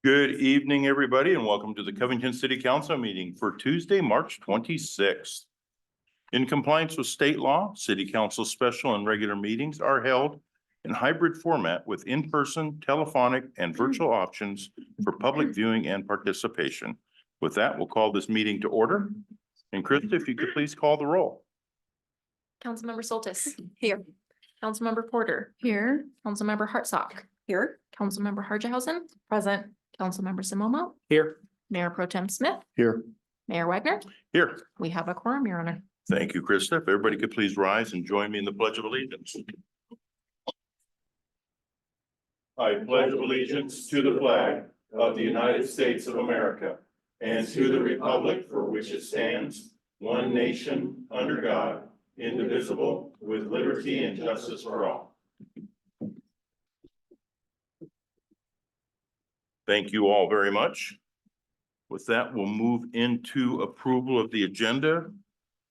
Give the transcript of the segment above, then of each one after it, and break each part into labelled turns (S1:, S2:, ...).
S1: Good evening, everybody, and welcome to the Covington City Council meeting for Tuesday, March 26th. In compliance with state law, city council special and regular meetings are held in hybrid format with in-person, telephonic, and virtual options for public viewing and participation. With that, we'll call this meeting to order. And Krista, if you could please call the roll.
S2: Councilmember Soltis. Here. Councilmember Porter. Here. Councilmember Hartsock. Here. Councilmember Harjahausen. Present. Councilmember Simomo.
S1: Here.
S2: Mayor Pro Tem Smith.
S1: Here.
S2: Mayor Wagner.
S1: Here.
S2: We have a quorum, Your Honor.
S1: Thank you, Krista. If everybody could please rise and join me in the Pledge of Allegiance. I pledge allegiance to the flag of the United States of America and to the republic for which it stands, one nation, under God, indivisible, with liberty and justice for all. Thank you all very much. With that, we'll move into approval of the agenda.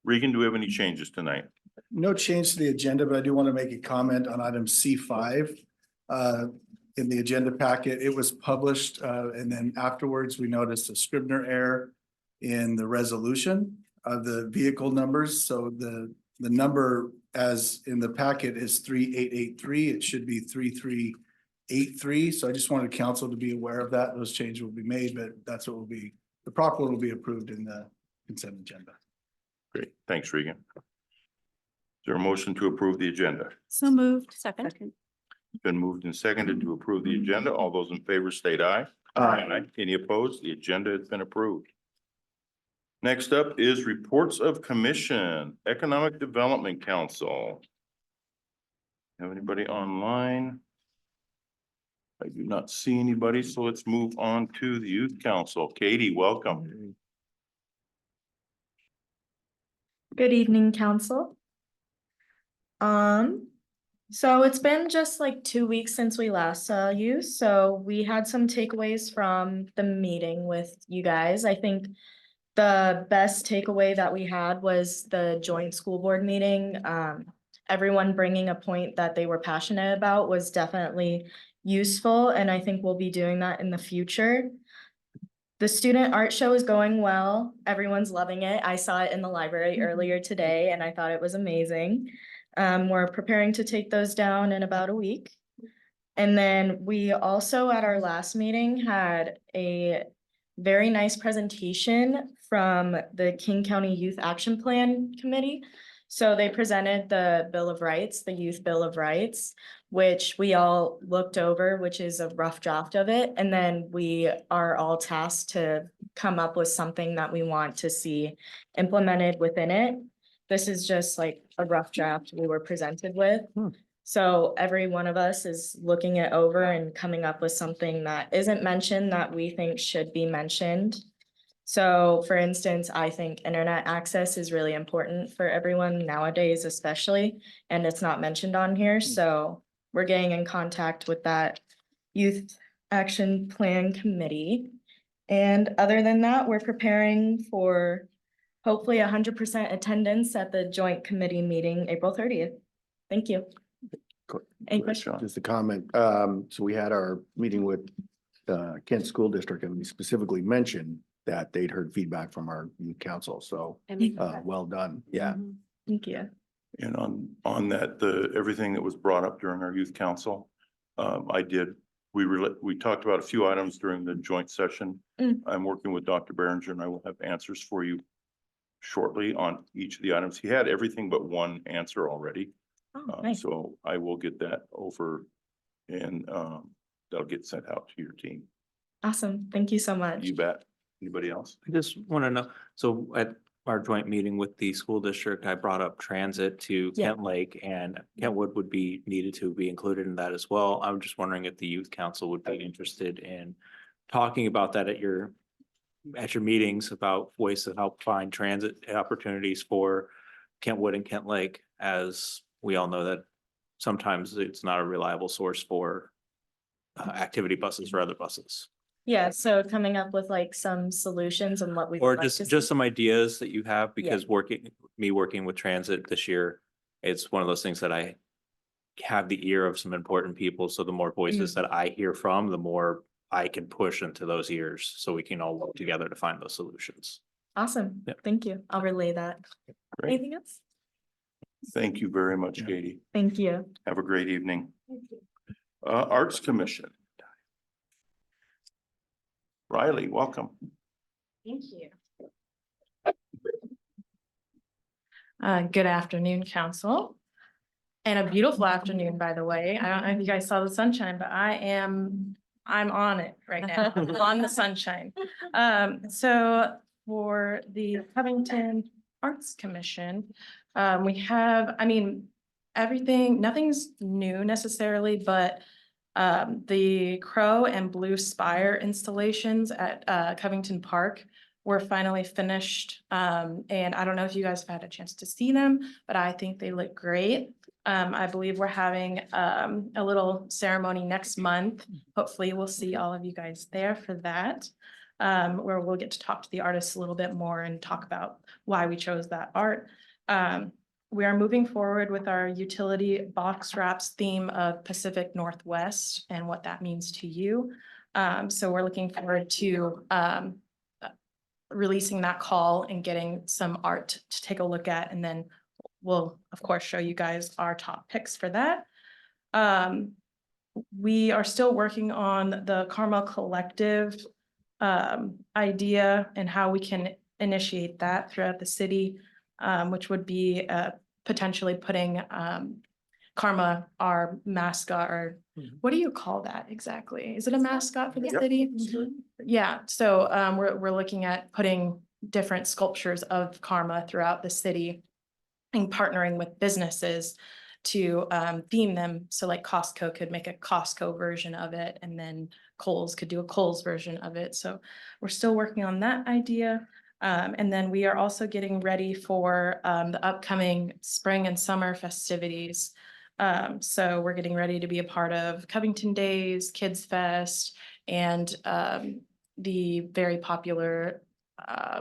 S1: Regan, do we have any changes tonight?
S3: No change to the agenda, but I do want to make a comment on item C5. In the agenda packet, it was published, and then afterwards, we noticed a Scribner error in the resolution of the vehicle numbers. So the number as in the packet is 3883. It should be 3383. So I just wanted council to be aware of that. Those changes will be made, but that's what will be, the proper one will be approved in the consent agenda.
S1: Great, thanks, Regan. Is there a motion to approve the agenda?
S2: So moved. Second.
S1: It's been moved and seconded to approve the agenda. All those in favor state aye. Any opposed? The agenda has been approved. Next up is reports of commission, Economic Development Council. Have anybody online? I do not see anybody, so let's move on to the Youth Council. Katie, welcome.
S4: Good evening, council. So it's been just like 2 weeks since we last saw you, so we had some takeaways from the meeting with you guys. I think the best takeaway that we had was the joint school board meeting. Everyone bringing a point that they were passionate about was definitely useful, and I think we'll be doing that in the future. The student art show is going well. Everyone's loving it. I saw it in the library earlier today and I thought it was amazing. We're preparing to take those down in about a week. And then we also at our last meeting had a very nice presentation from the King County Youth Action Plan Committee. So they presented the Bill of Rights, the Youth Bill of Rights, which we all looked over, which is a rough draft of it. And then we are all tasked to come up with something that we want to see implemented within it. This is just like a rough draft we were presented with. So every one of us is looking it over and coming up with something that isn't mentioned that we think should be mentioned. So for instance, I think internet access is really important for everyone nowadays, especially, and it's not mentioned on here. So we're getting in contact with that Youth Action Plan Committee. And other than that, we're preparing for hopefully 100% attendance at the joint committee meeting, April 30th. Thank you. Any questions?
S5: Just a comment. So we had our meeting with Kent School District and we specifically mentioned that they'd heard feedback from our youth council. So well done. Yeah.
S4: Thank you.
S1: And on that, everything that was brought up during our youth council, we talked about a few items during the joint session. I'm working with Dr. Behringer and I will have answers for you shortly on each of the items. He had everything but one answer already.
S4: Oh, nice.
S1: So I will get that over and that'll get sent out to your team.
S4: Awesome. Thank you so much.
S1: You bet. Anybody else?
S6: I just want to know, so at our joint meeting with the school district, I brought up transit to Kent Lake and Kentwood would be needed to be included in that as well. I'm just wondering if the youth council would be interested in talking about that at your meetings about ways to help find transit opportunities for Kentwood and Kent Lake, as we all know that sometimes it's not a reliable source for activity buses or other buses.
S4: Yeah, so coming up with like some solutions and what we
S6: Or
S4: would like to
S6: just
S4: see.
S6: some ideas that you have, because working with transit this year, it's one of those things that I have the ear of some important people. So the more voices that I hear from, the more I can push into those years so we can all work together to find those solutions.
S4: Awesome.
S6: Yeah.
S4: Thank you. I'll relay that.
S1: Great.
S4: Anything else?
S1: Thank you very much,
S3: Yeah.
S1: Katie.
S4: Thank you.
S1: Have a great evening. Arts Commission. Riley, welcome.
S7: Thank you. Good afternoon, council. And a beautiful afternoon, by the way. I don't know if you guys saw the sunshine, but I'm on it right now, on the sunshine. So for the Covington Arts Commission, we have, nothing's new necessarily, but the Crow and Blue Spire installations at Covington Park were finally finished. And I don't know if you guys have had a chance to see them, but I think they look great. I believe we're having a little ceremony next month. Hopefully we'll see all of you guys there for that. Where we'll get to talk to the artists a little bit more and talk about why we chose that art. We are moving forward with our utility box wraps theme of Pacific Northwest and what that means to you. So we're looking forward to releasing that call and getting some art to take a look at, and then we'll of course show you guys our top picks for that. We are still working on the Karma Collective idea and how we can initiate that throughout the city, which would be potentially putting Karma, our mascot, or what do you call that exactly? Is it a mascot for the
S1: Yep.
S7: city? Yeah, so we're looking at putting different sculptures of Karma throughout the city and partnering with businesses to theme them. So like Costco could make a Costco version of it, and then Kohl's could do a Kohl's version of it. So we're still working on that idea. And then we are also getting ready for the upcoming spring and summer festivities. So we're getting ready to be a part of Covington Days, Kids Fest, and the very popular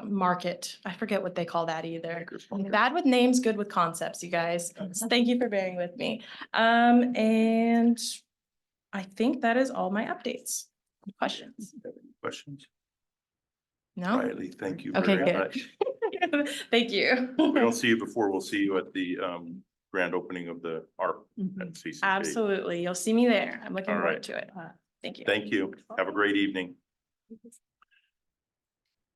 S7: market. I forget what they call that either. Bad with names, good with concepts, you guys. So thank you for bearing with me. And I think that is all my updates. Questions?
S1: Questions?
S7: No?
S1: Riley, thank you
S7: Okay,
S1: very
S7: good.
S1: much.
S7: Thank you.
S1: We don't see you before, we'll see you at the grand opening of the art at CCC.
S7: Absolutely. You'll see me there. I'm looking
S1: All right.
S7: forward to it. Thank you.
S1: Thank you. Have a great evening.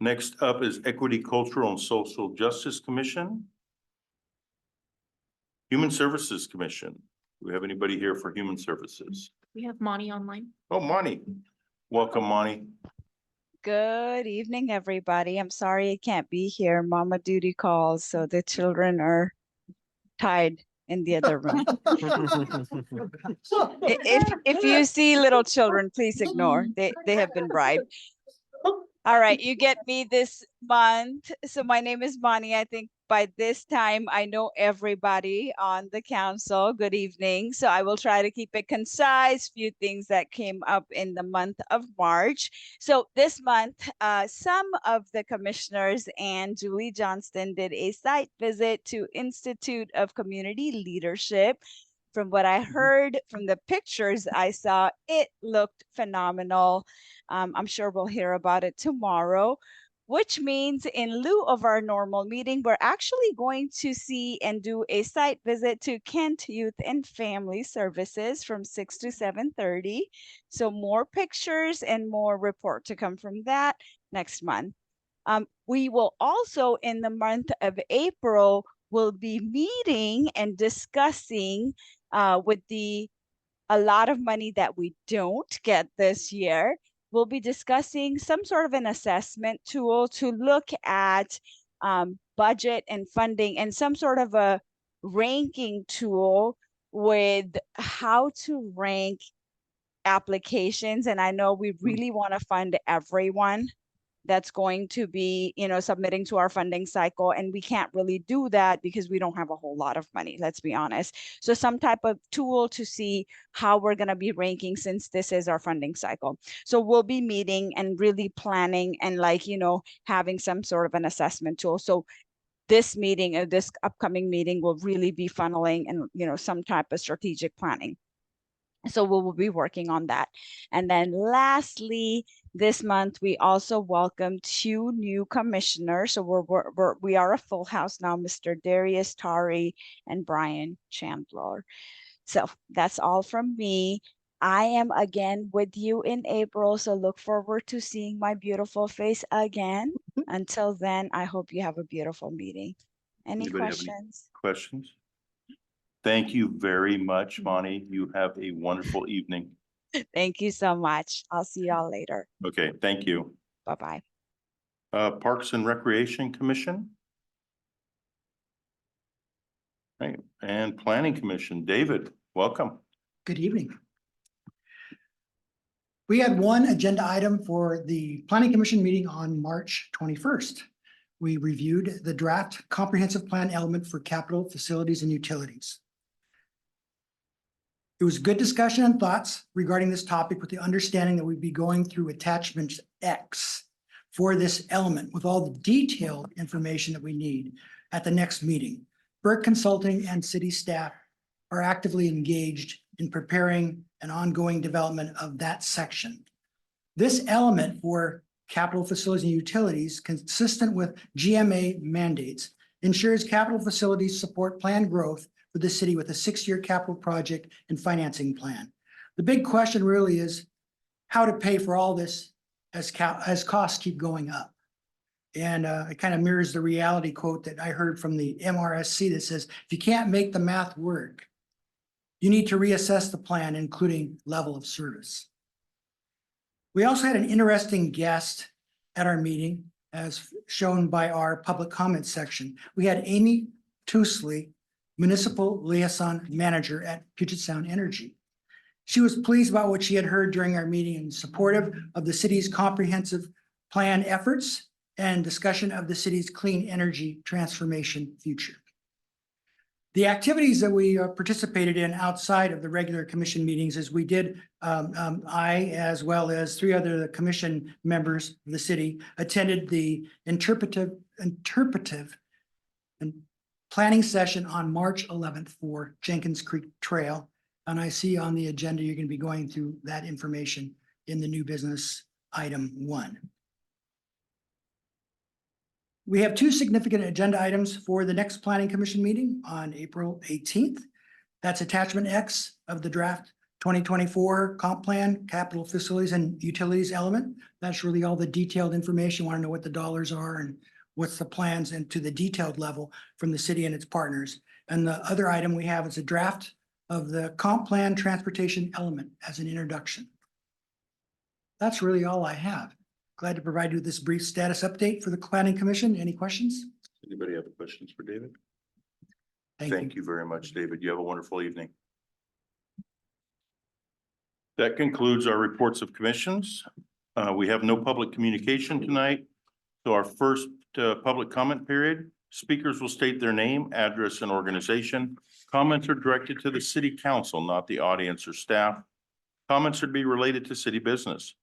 S1: Next up is Equity, Cultural and Social Justice Commission. Human Services Commission. Do we have anybody here for Human Services?
S2: We have Monty online.
S1: Oh, Monty. Welcome, Monty.
S8: Good evening, everybody. I'm sorry I can't be here. Mama duty calls, so the children are tied in the other room. If you see little children, please ignore. They have been bribed. All right, you get me this month. So my name is Bonnie. I think by this time I know everybody on the council. Good evening. So I will try to keep it concise. Few things that came up in the month of March. So this month, some of the commissioners and Julie Johnston did a site visit to Institute of Community Leadership. From what I heard from the pictures I saw, it looked phenomenal. I'm sure we'll hear about it tomorrow, which means in lieu of our normal meeting, we're actually going to see and do a site visit to Kent Youth and Family Services from 6 to 7:30. So more pictures and more report to come from that next month. We will also, in the month of April, will be meeting and discussing with a lot of money that we don't get this year. We'll be discussing some sort of an assessment tool to look at budget and funding, and some sort of a ranking tool with how to rank applications. And I know we really want to fund everyone that's going to be, submitting to our funding cycle. And we can't really do that because we don't have a whole lot of money, let's be honest. So some type of tool to see how we're going to be ranking, since this is our funding cycle. So we'll be meeting and really planning and having some sort of an assessment tool. So this meeting, or this upcoming meeting, will really be funneling and, some type of strategic planning. So we will be working on that. And then lastly, this month, we also welcome 2 new commissioners. So we are a full house now, Mr. Darius Tari and Brian Chandler. So that's all from me. I am again with you in April, so look forward to seeing my beautiful face again. Until then, I hope you have a beautiful meeting. Any
S1: Anybody have any
S8: questions?
S1: questions? Thank you very much, Bonnie. You have a wonderful evening.
S8: Thank you so much. I'll see y'all later.
S1: Okay, thank you.
S8: Bye-bye.
S1: Parks and Recreation Commission. Right, and Planning Commission, David, welcome.
S9: Good evening. We had one agenda item for the Planning Commission meeting on March 21st. We reviewed the draft comprehensive plan element for capital, facilities, and utilities. It was good discussion and thoughts regarding this topic with the understanding that we'd be going through attachment X for this element with all the detailed information that we need at the next meeting. Burke Consulting and city staff are actively engaged in preparing an ongoing development of that section. This element for capital facilities and utilities, consistent with GMA mandates, ensures capital facilities support planned growth for the city with a 6-year capital project and financing plan. The big question really is how to pay for all this as costs keep going up. And it kind of mirrors the reality quote that I heard from the MRSC that says, if you can't make the math work, you need to reassess the plan, including level of service. We also had an interesting guest at our meeting, as shown by our public comment section. We had Amy Tousley, Municipal Liaison Manager at Puget Sound Energy. She was pleased about what she had heard during our meeting and supportive of the city's comprehensive plan efforts and discussion of the city's clean energy transformation future. The activities that we participated in outside of the regular commission meetings is we did, I, as well as 3 other commission members of the city, attended the interpretive and planning session on March 11th for Jenkins Creek Trail. And I see on the agenda, you're going to be going through that information in the new business item 1. We have 2 significant agenda items for the next planning commission meeting on April 18th. That's attachment X of the draft 2024 comp plan, capital facilities and utilities element. That's really all the detailed information. Want to know what the dollars are and what's the plans, and to the detailed level from the city and its partners. And the other item we have is a draft of the comp plan transportation element as an introduction. That's really all I have. Glad to provide you with this brief status update for the Planning Commission. Any questions?
S1: Anybody have questions for David?
S9: Thank
S1: Thank you very much, David. You have a wonderful evening. That concludes our reports of commissions. We have no public communication tonight. So our first public comment period, speakers will state their name, address, and organization. Comments are directed to the city council, not the audience or staff. Comments should be related to city business.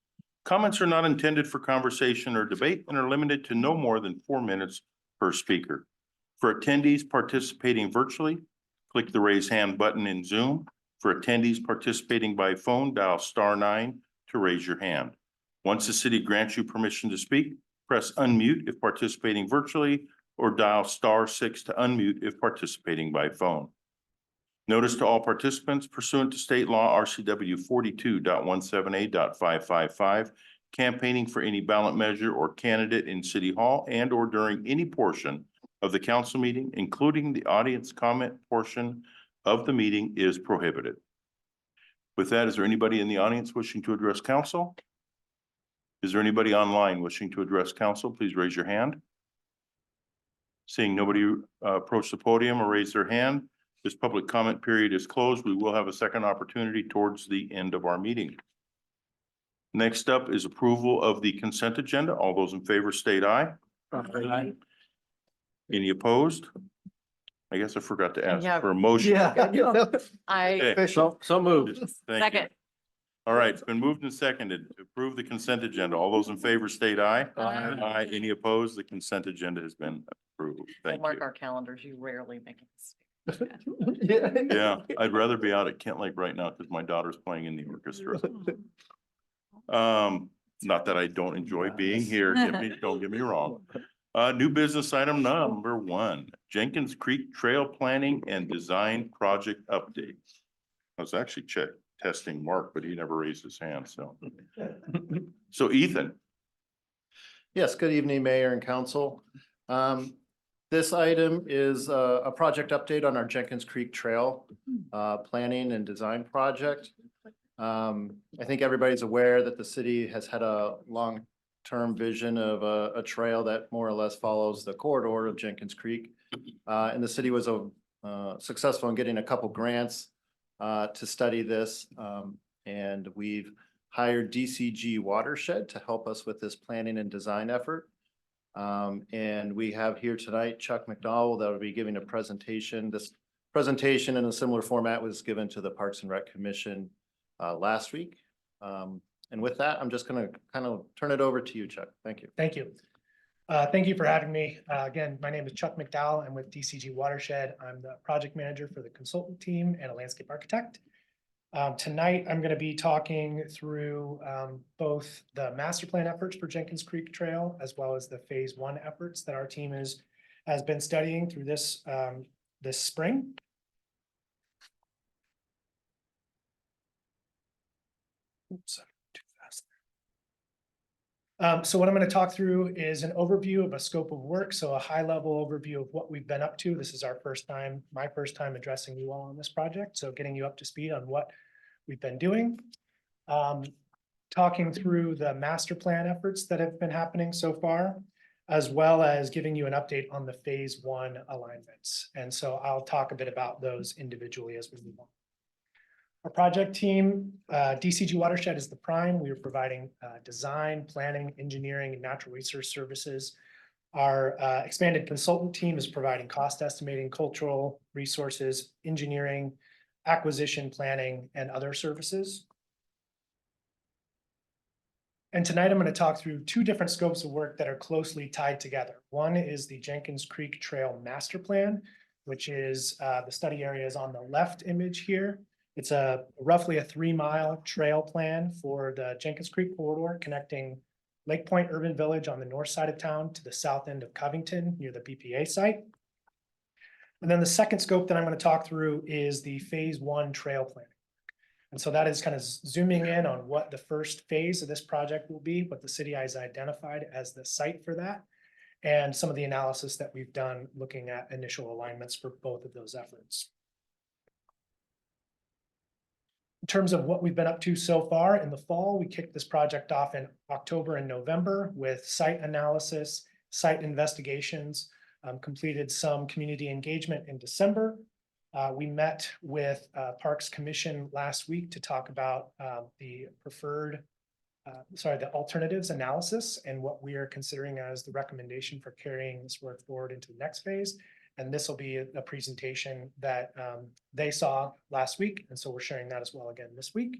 S1: Comments are not intended for conversation or debate and are limited to no more than 4 minutes per speaker. For attendees participating virtually, click the raise hand button in Zoom. For attendees participating by phone, dial *9 to raise your hand. Once the city grants you permission to speak, press unmute if participating virtually, or dial *6 to unmute if participating by phone. Notice to all participants pursuant to state law RCW 42.178.555, campaigning for any ballot measure or candidate in City Hall and or during any portion of the council meeting, including the audience comment portion of the meeting, is prohibited. With that, is there anybody in the audience wishing to address council? Is there anybody online wishing to address council? Please raise your hand. Seeing nobody approach the podium or raise their hand, this public comment period is closed. We will have a second opportunity towards the end of our meeting. Next up is approval of the consent agenda. All those in favor state aye.
S5: Aye.
S1: Any opposed? I guess I forgot to ask
S2: Yeah.
S1: for a motion.
S2: I
S1: Okay.
S5: So moved.
S1: Thank you.
S2: second.
S1: All right, it's been moved and seconded to approve the consent agenda. All those in favor state aye.
S5: Aye.
S1: Any opposed? The consent agenda has been approved. Thank you.
S10: Our calendars, you rarely make it.
S1: Yeah, I'd rather be out at Kent Lake right now because my daughter's playing in the orchestra. Not that I don't enjoy being here, don't get me wrong. New business item number 1, Jenkins Creek Trail Planning and Design Project Update. I was actually testing Mark, but he never raised his hand, so. So Ethan,
S5: Yes, good evening, Mayor and Council. This item is a project update on our Jenkins Creek Trail planning and design project. I think everybody's aware that the city has had a long-term vision of a trail that more or less follows the corridor of Jenkins Creek. And the city was successful in getting a couple grants to study this. And we've hired DCG Watershed to help us with this planning and design effort. And we have here tonight Chuck McDowell that will be giving a presentation. This presentation in a similar format was given to the Parks and Rec Commission last week. And with that, I'm just going to kind of turn it over to you, Chuck. Thank you.
S10: Thank you. Thank you for having me. Again, my name is Chuck McDowell. I'm with DCG Watershed. I'm the project manager for the consultant team and a landscape architect. Tonight, I'm going to be talking through both the master plan efforts for Jenkins Creek Trail, as well as the phase 1 efforts that our team has been studying through this spring. Oops, too fast. So what I'm going to talk through is an overview of a scope of work. So a high level overview of what we've been up to. This is my first time addressing you all on this project. So getting you up to speed on what we've been doing. Talking through the master plan efforts that have been happening so far, as well as giving you an update on the phase 1 alignments. And so I'll talk a bit about those individually as we move on. Our project team, DCG Watershed is the prime. We are providing design, planning, engineering, and natural resource services. Our expanded consultant team is providing cost estimating, cultural resources, engineering, acquisition planning, and other services. And tonight I'm going to talk through 2 different scopes of work that are closely tied together. One is the Jenkins Creek Trail Master Plan, which is the study area is on the left image here. It's roughly a 3-mile trail plan for the Jenkins Creek corridor connecting Lake Point Urban Village on the north side of town to the south end of Covington near the BPA site. And then the second scope that I'm going to talk through is the phase 1 trail planning. And so that is kind of zooming in on what the first phase of this project will be, what the city has identified as the site for that, and some of the analysis that we've done looking at initial alignments for both of those efforts. In terms of what we've been up to so far, in the fall, we kicked this project off in October and November with site analysis, site investigations, completed some community engagement in December. We met with Parks Commission last week to talk about the alternatives analysis and what we are considering as the recommendation for carrying this work forward into the next phase. And this will be a presentation that they saw last week. And so we're sharing that as well again this week.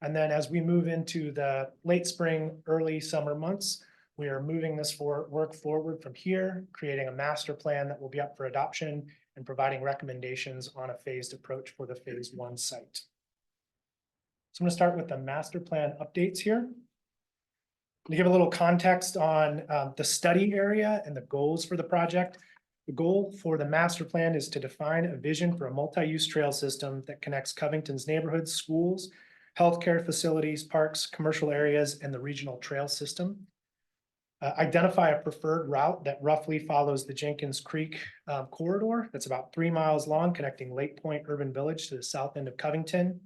S10: And then as we move into the late spring, early summer months, we are moving this work forward from here, creating a master plan that will be up for adoption and providing recommendations on a phased approach for the phase 1 site. So I'm going to start with the master plan updates here. To give a little context on the study area and the goals for the project. The goal for the master plan is to define a vision for a multi-use trail system that connects Covington's neighborhoods, schools, healthcare facilities, parks, commercial areas, and the regional trail system. Identify a preferred route that roughly follows the Jenkins Creek corridor. That's about 3 miles long, connecting Lake Point Urban Village to the south end of Covington.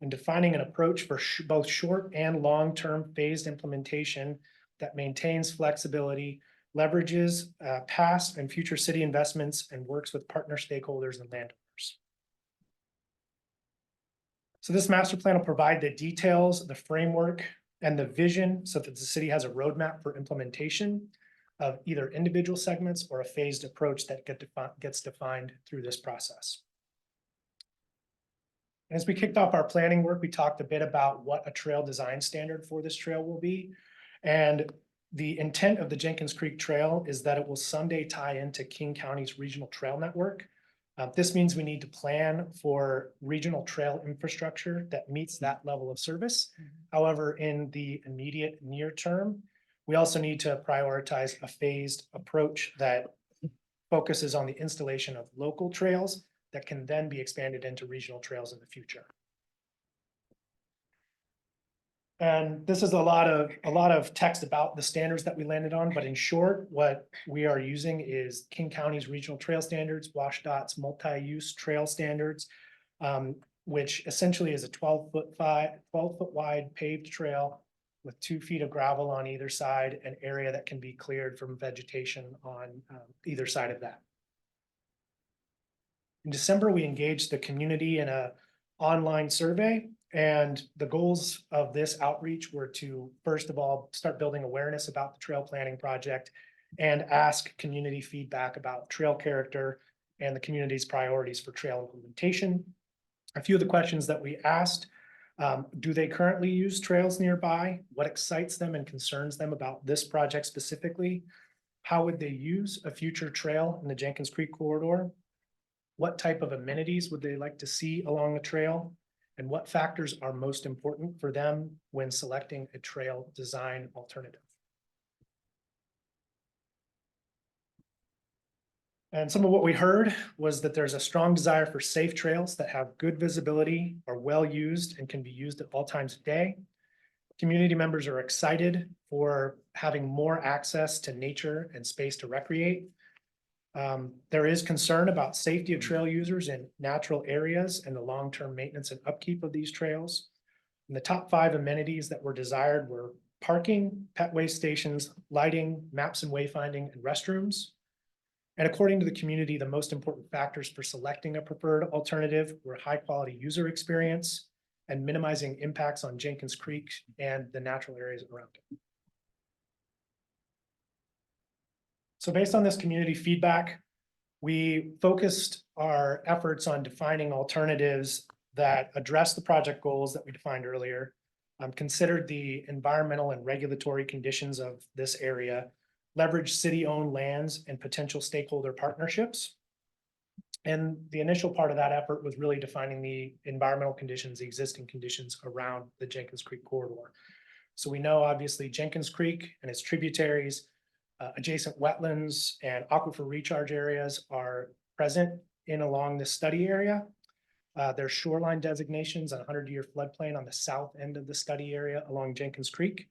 S10: And defining an approach for both short and long-term phased implementation that maintains flexibility, leverages past and future city investments, and works with partner stakeholders and landowners. So this master plan will provide the details, the framework, and the vision so that the city has a roadmap for implementation of either individual segments or a phased approach that gets defined through this process. As we kicked off our planning work, we talked a bit about what a trail design standard for this trail will be. And the intent of the Jenkins Creek Trail is that it will someday tie into King County's regional trail network. This means we need to plan for regional trail infrastructure that meets that level of service. However, in the immediate near term, we also need to prioritize a phased approach that focuses on the installation of local trails that can then be expanded into regional trails in the future. And this is a lot of text about the standards that we landed on, but in short, what we are using is King County's regional trail standards, WashDOT's multi-use trail standards, which essentially is a 12-foot wide paved trail with 2 feet of gravel on either side, an area that can be cleared from vegetation on either side of that. In December, we engaged the community in an online survey, and the goals of this outreach were to, first of all, start building awareness about the trail planning project and ask community feedback about trail character and the community's priorities for trail implementation. A few of the questions that we asked, do they currently use trails nearby? What excites them and concerns them about this project specifically? How would they use a future trail in the Jenkins Creek corridor? What type of amenities would they like to see along the trail? And what factors are most important for them when selecting a trail design alternative? And some of what we heard was that there's a strong desire for safe trails that have good visibility, are well used, and can be used at all times of day. Community members are excited for having more access to nature and space to recreate. There is concern about safety of trail users in natural areas and the long-term maintenance and upkeep of these trails. And the top 5 amenities that were desired were parking, pet waste stations, lighting, maps and wayfinding, and restrooms. And according to the community, the most important factors for selecting a preferred alternative were high-quality user experience and minimizing impacts on Jenkins Creek and the natural areas around it. So based on this community feedback, we focused our efforts on defining alternatives that address the project goals that we defined earlier, considered the environmental and regulatory conditions of this area, leverage city-owned lands and potential stakeholder partnerships. And the initial part of that effort was really defining the environmental conditions, the existing conditions around the Jenkins Creek corridor. So we know obviously Jenkins Creek and its tributaries, adjacent wetlands and aquifer recharge areas are present along this study area. There's shoreline designations on 100-year floodplain on the south end of the study area along Jenkins Creek.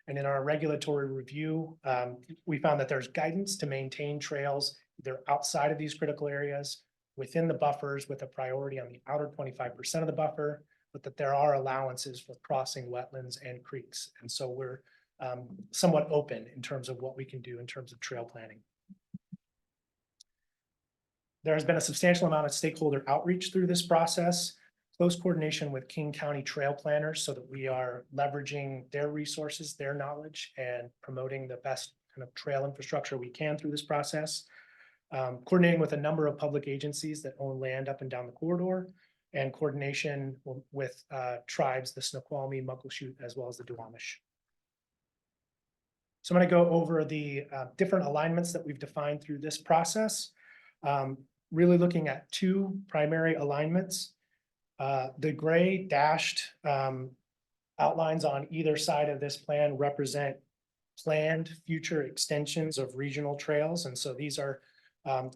S10: And in our regulatory review, we found that there's guidance to maintain trails either outside of these critical areas, within the buffers with a priority on the outer 25% of the buffer, but that there are allowances for crossing wetlands and creeks. And so we're somewhat open in terms of what we can do in terms of trail planning. There has been a substantial amount of stakeholder outreach through this process, close coordination with King County trail planners so that we are leveraging their resources, their knowledge, and promoting the best kind of trail infrastructure we can through this process. Coordinating with a number of public agencies that own land up and down the corridor, and coordination with tribes, the Snoqualmie, Muckleshoot, as well as the Duwamish. So I'm going to go over the different alignments that we've defined through this process. Really looking at 2 primary alignments. The gray dashed outlines on either side of this plan represent planned future extensions of regional trails. And so these are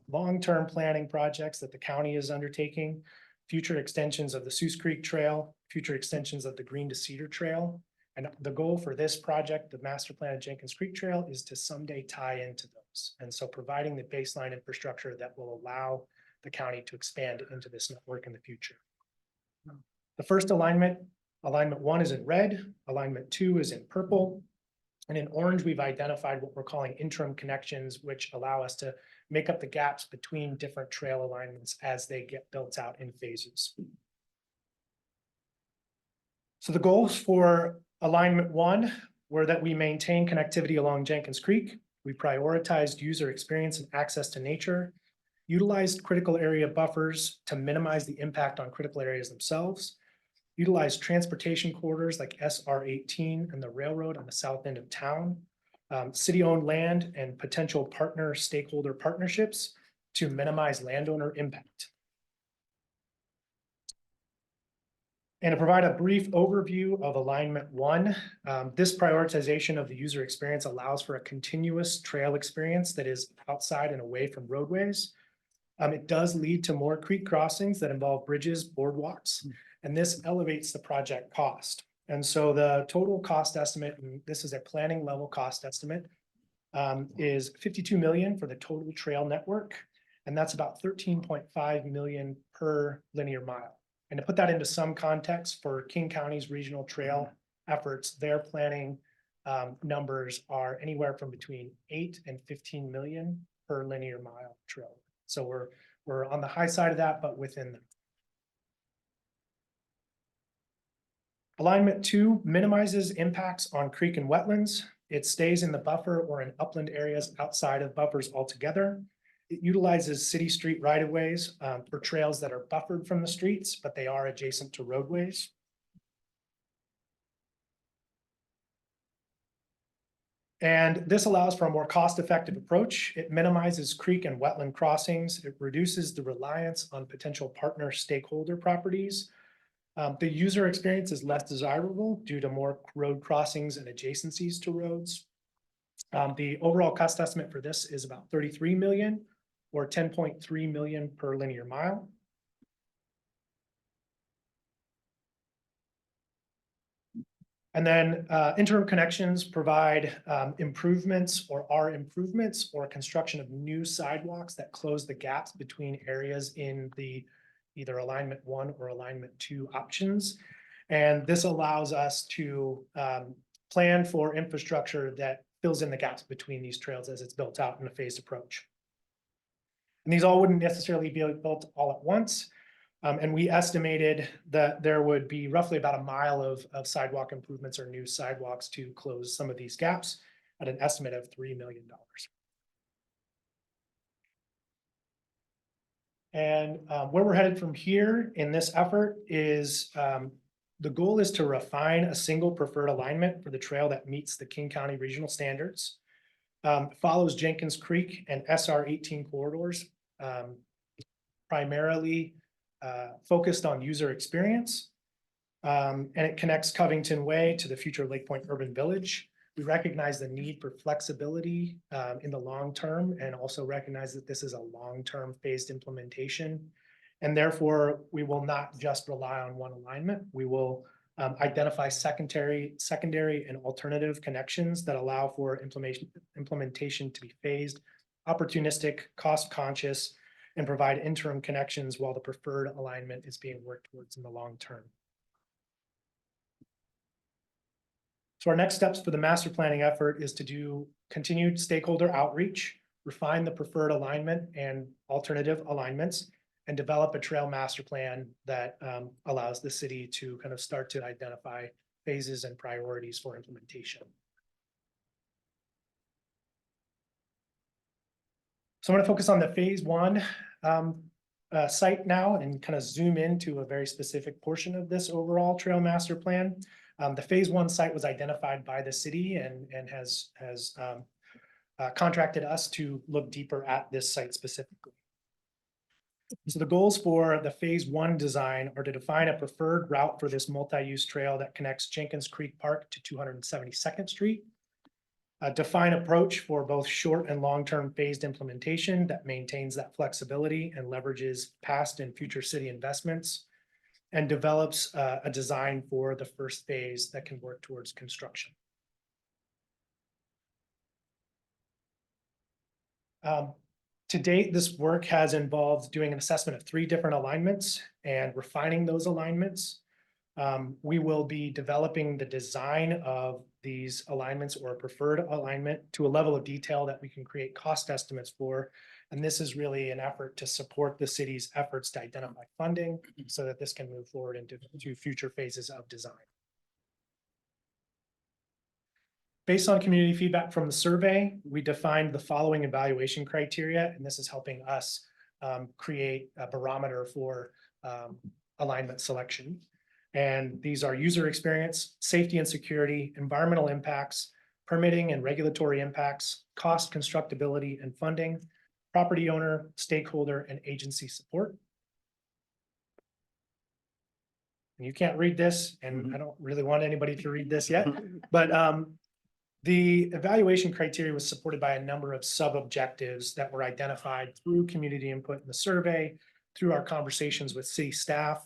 S10: long-term planning projects that the county is undertaking, future extensions of the Seuss Creek Trail, future extensions of the Green to Cedar Trail. And the goal for this project, the master plan of Jenkins Creek Trail, is to someday tie into those. And so providing the baseline infrastructure that will allow the county to expand into this network in the future. The first alignment 1 is in red, alignment 2 is in purple. And in orange, we've identified what we're calling interim connections, which allow us to make up the gaps between different trail alignments as they get built out in phases. So the goals for alignment 1 were that we maintain connectivity along Jenkins Creek. We prioritized user experience and access to nature, utilized critical area buffers to minimize the impact on critical areas themselves, utilized transportation corridors like SR 18 and the railroad on the south end of town, city-owned land and potential partner stakeholder partnerships to minimize landowner impact. And to provide a brief overview of alignment one, this prioritization of the user experience allows for a continuous trail experience that is outside and away from roadways. It does lead to more creek crossings that involve bridges, boardwalks, and this elevates the project cost. And so the total cost estimate, and this is a planning level cost estimate, is 52 million for the total trail network. And that's about 13.5 million per linear mile. And to put that into some context for King County's regional trail efforts, their planning numbers are anywhere from between 8 and 15 million per linear mile trail. So we're on the high side of that, but within them. Alignment 2 minimizes impacts on creek and wetlands. It stays in the buffer or in upland areas outside of buffers altogether. It utilizes city street right-of-ways for trails that are buffered from the streets, but they are adjacent to roadways. And this allows for a more cost-effective approach. It minimizes creek and wetland crossings. It reduces the reliance on potential partner stakeholder properties. The user experience is less desirable due to more road crossings and adjacencies to roads. The overall cost estimate for this is about 33 million or 10.3 million per linear mile. And then interim connections provide improvements or are improvements or construction of new sidewalks that close the gaps between areas in the either alignment 1 or alignment 2 options. And this allows us to plan for infrastructure that fills in the gaps between these trails as it's built out in a phased approach. And these all wouldn't necessarily be built all at once. And we estimated that there would be roughly about a mile of sidewalk improvements or new sidewalks to close some of these gaps at an estimate of $3 million. And where we're headed from here in this effort is the goal is to refine a single preferred alignment for the trail that meets the King County regional standards, follows Jenkins Creek and SR 18 corridors, primarily focused on user experience, and it connects Covington Way to the future Lake Point Urban Village. We recognize the need for flexibility in the long term and also recognize that this is a long-term phased implementation. And therefore, we will not just rely on one alignment. We will identify secondary and alternative connections that allow for implementation to be phased, opportunistic, cost-conscious, and provide interim connections while the preferred alignment is being worked towards in the long term. So our next steps for the master planning effort is to do continued stakeholder outreach, refine the preferred alignment and alternative alignments, and develop a trail master plan that allows the city to kind of start to identify phases and priorities for implementation. So I'm going to focus on the phase 1 site now and kind of zoom into a very specific portion of this overall trail master plan. The phase 1 site was identified by the city and has contracted us to look deeper at this site specifically. So the goals for the phase 1 design are to define a preferred route for this multi-use trail that connects Jenkins Creek Park to 272nd Street. Define approach for both short and long-term phased implementation that maintains that flexibility and leverages past and future city investments, and develops a design for the first phase that can work towards construction. To date, this work has involved doing an assessment of 3 different alignments and refining those alignments. We will be developing the design of these alignments or a preferred alignment to a level of detail that we can create cost estimates for. And this is really an effort to support the city's efforts to identify funding so that this can move forward into future phases of design. Based on community feedback from the survey, we defined the following evaluation criteria, and this is helping us create a barometer for alignment selection. And these are user experience, safety and security, environmental impacts, permitting and regulatory impacts, cost, constructability, and funding, property owner, stakeholder, and agency support. you can't read this, and I don't really want anybody to read this yet, but the evaluation criteria was supported by a number of sub-objectives that were identified through community input in the survey, through our conversations with city staff,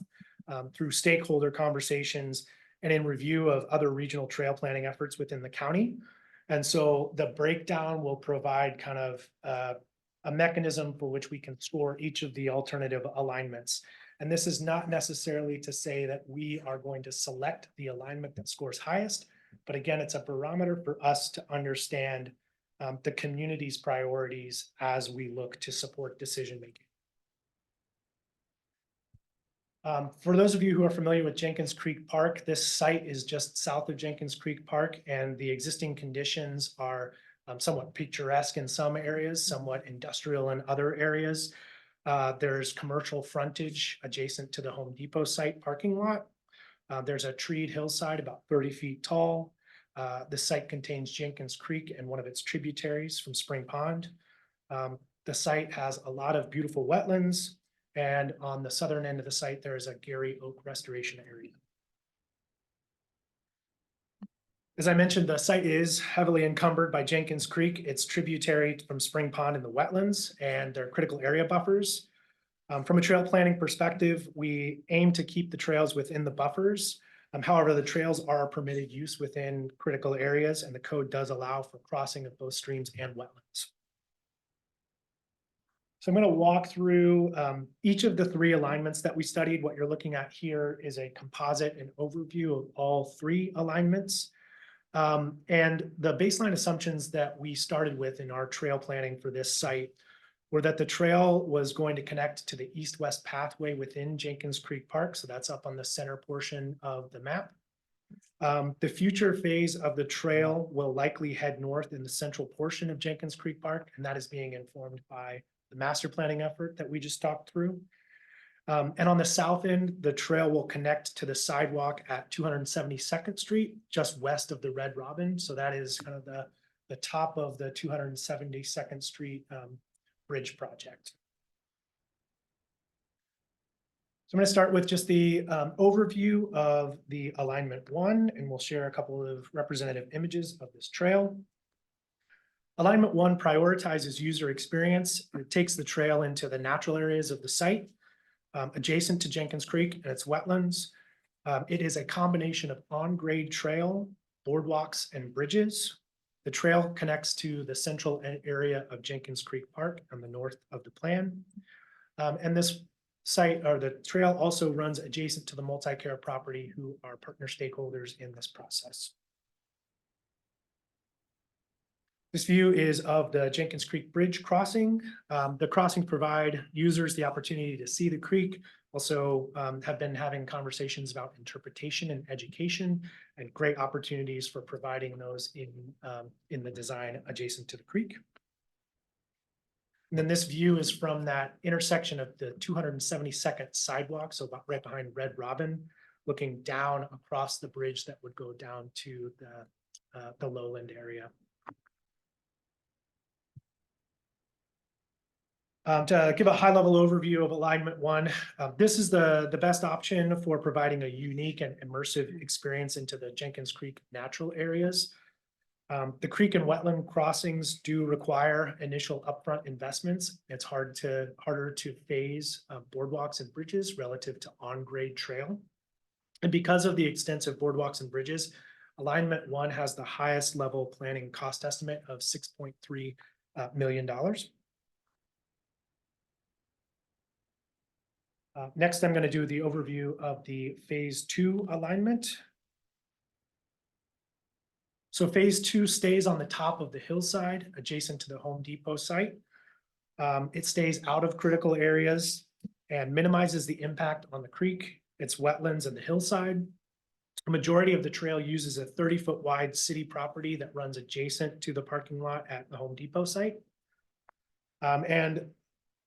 S10: through stakeholder conversations, and in review of other regional trail planning efforts within the county. And so the breakdown will provide kind of a mechanism for which we can score each of the alternative alignments. And this is not necessarily to say that we are going to select the alignment that scores highest, but again, it's a barometer for us to understand the community's priorities as we look to support decision-making. For those of you who are familiar with Jenkins Creek Park, this site is just south of Jenkins Creek Park, and the existing conditions are somewhat picturesque in some areas, somewhat industrial in other areas. There's commercial frontage adjacent to the Home Depot site parking lot. There's a treed hillside about 30 feet tall. The site contains Jenkins Creek and one of its tributaries from Spring Pond. The site has a lot of beautiful wetlands. And on the southern end of the site, there is a Gary Oak restoration area. As I mentioned, the site is heavily encumbered by Jenkins Creek. It's tributary from Spring Pond in the wetlands and their critical area buffers. From a trail planning perspective, we aim to keep the trails within the buffers. However, the trails are permitted use within critical areas, and the code does allow for crossing of both streams and wetlands. So I'm going to walk through each of the three alignments that we studied. What you're looking at here is a composite and overview of all three alignments. And the baseline assumptions that we started with in our trail planning for this site were that the trail was going to connect to the east-west pathway within Jenkins Creek Park. So that's up on the center portion of the map. The future phase of the trail will likely head north in the central portion of Jenkins Creek Park, and that is being informed by the master planning effort that we just talked through. And on the south end, the trail will connect to the sidewalk at 272nd Street, just west of the Red Robin. So that is kind of the top of the 272nd Street bridge project. So I'm going to start with just the overview of the alignment one, and we'll share a couple of representative images of this trail. Alignment one prioritizes user experience. It takes the trail into the natural areas of the site, adjacent to Jenkins Creek and its wetlands. It is a combination of on-grade trail, boardwalks, and bridges. The trail connects to the central area of Jenkins Creek Park on the north of the plan. And this site, or the trail, also runs adjacent to the multi-care property, who are partner stakeholders in this process. This view is of the Jenkins Creek Bridge crossing. The crossings provide users the opportunity to see the creek, also have been having conversations about interpretation and education, and great opportunities for providing those in the design adjacent to the creek. And then this view is from that intersection of the 272nd sidewalk, so about right behind Red Robin, looking down across the bridge that would go down to the lowland area. To give a high-level overview of alignment one, this is the best option for providing a unique and immersive experience into the Jenkins Creek natural areas. The creek and wetland crossings do require initial upfront investments. It's harder to phase boardwalks and bridges relative to on-grade trail. And because of the extensive boardwalks and bridges, alignment one has the highest level planning cost estimate of $6.3 million. Next, I'm going to do the overview of the phase two alignment. So phase two stays on the top of the hillside adjacent to the Home Depot site. It stays out of critical areas and minimizes the impact on the creek, its wetlands, and the hillside. A majority of the trail uses a 30-foot wide city property that runs adjacent to the parking lot at the Home Depot site. And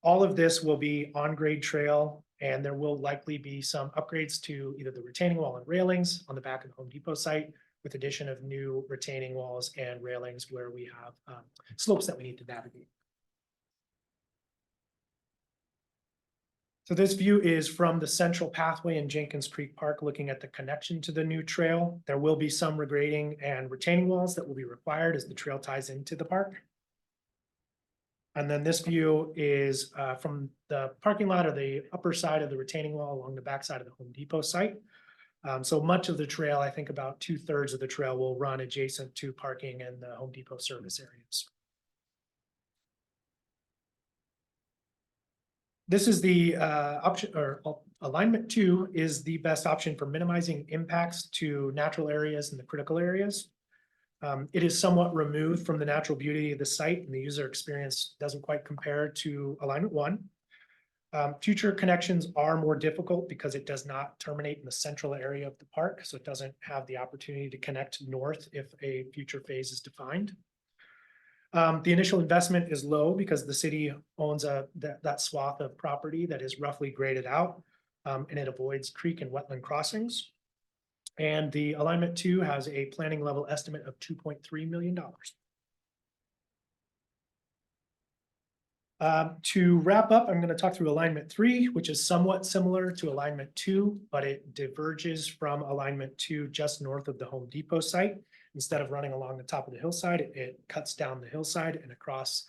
S10: all of this will be on-grade trail, and there will likely be some upgrades to either the retaining wall and railings on the back of the Home Depot site, with addition of new retaining walls and railings where we have slopes that we need to navigate. So this view is from the central pathway in Jenkins Creek Park, looking at the connection to the new trail. There will be some regrading and retaining walls that will be required as the trail ties into the park. And then this view is from the parking lot or the upper side of the retaining wall along the backside of the Home Depot site. So much of the trail, I think about 2/3 of the trail will run adjacent to parking and the Home Depot service areas. This is the option or alignment 2 is the best option for minimizing impacts to natural areas and the critical areas. It is somewhat removed from the natural beauty of the site, and the user experience doesn't quite compare to alignment 1. Future connections are more difficult because it does not terminate in the central area of the park, so it doesn't have the opportunity to connect north if a future phase is defined. The initial investment is low because the city owns that swath of property that is roughly graded out, and it avoids creek and wetland crossings. And the alignment 2 has a planning level estimate of $2.3 million. To wrap up, I'm going to talk through alignment 3, which is somewhat similar to alignment 2, but it diverges from alignment 2 just north of the Home Depot site. Instead of running along the top of the hillside, it cuts down the hillside and across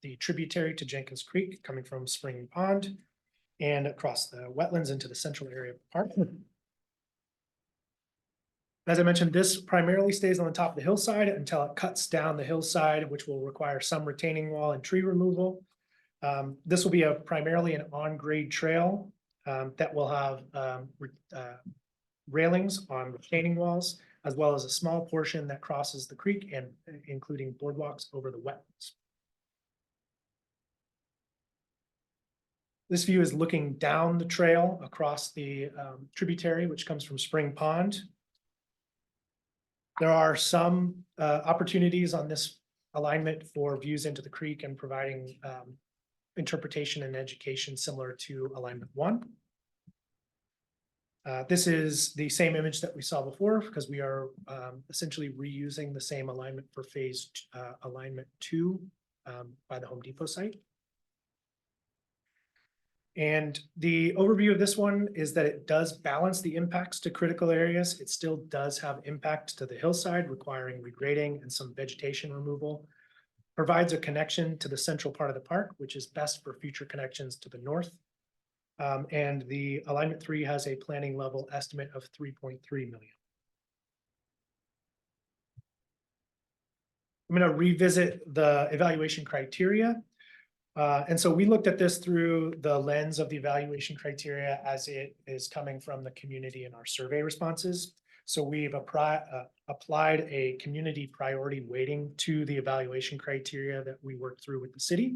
S10: the tributary to Jenkins Creek, coming from Spring Pond, and across the wetlands into the central area of the park. As I mentioned, this primarily stays on the top of the hillside until it cuts down the hillside, which will require some retaining wall and tree removal. This will be primarily an on-grade trail that will have railings on retaining walls, as well as a small portion that crosses the creek and including boardwalks over the wetlands. This view is looking down the trail across the tributary, which comes from Spring Pond. There are some opportunities on this alignment for views into the creek and providing interpretation and education similar to alignment 1. This is the same image that we saw before because we are essentially reusing the same alignment for phase alignment 2 by the Home Depot site. And the overview of this one is that it does balance the impacts to critical areas. It still does have impact to the hillside, requiring regrading and some vegetation removal. Provides a connection to the central part of the park, which is best for future connections to the north. And the alignment 3 has a planning level estimate of $3.3 million. I'm going to revisit the evaluation criteria. And so we looked at this through the lens of the evaluation criteria as it is coming from the community in our survey responses. So we've applied a community priority weighting to the evaluation criteria that we worked through with the city.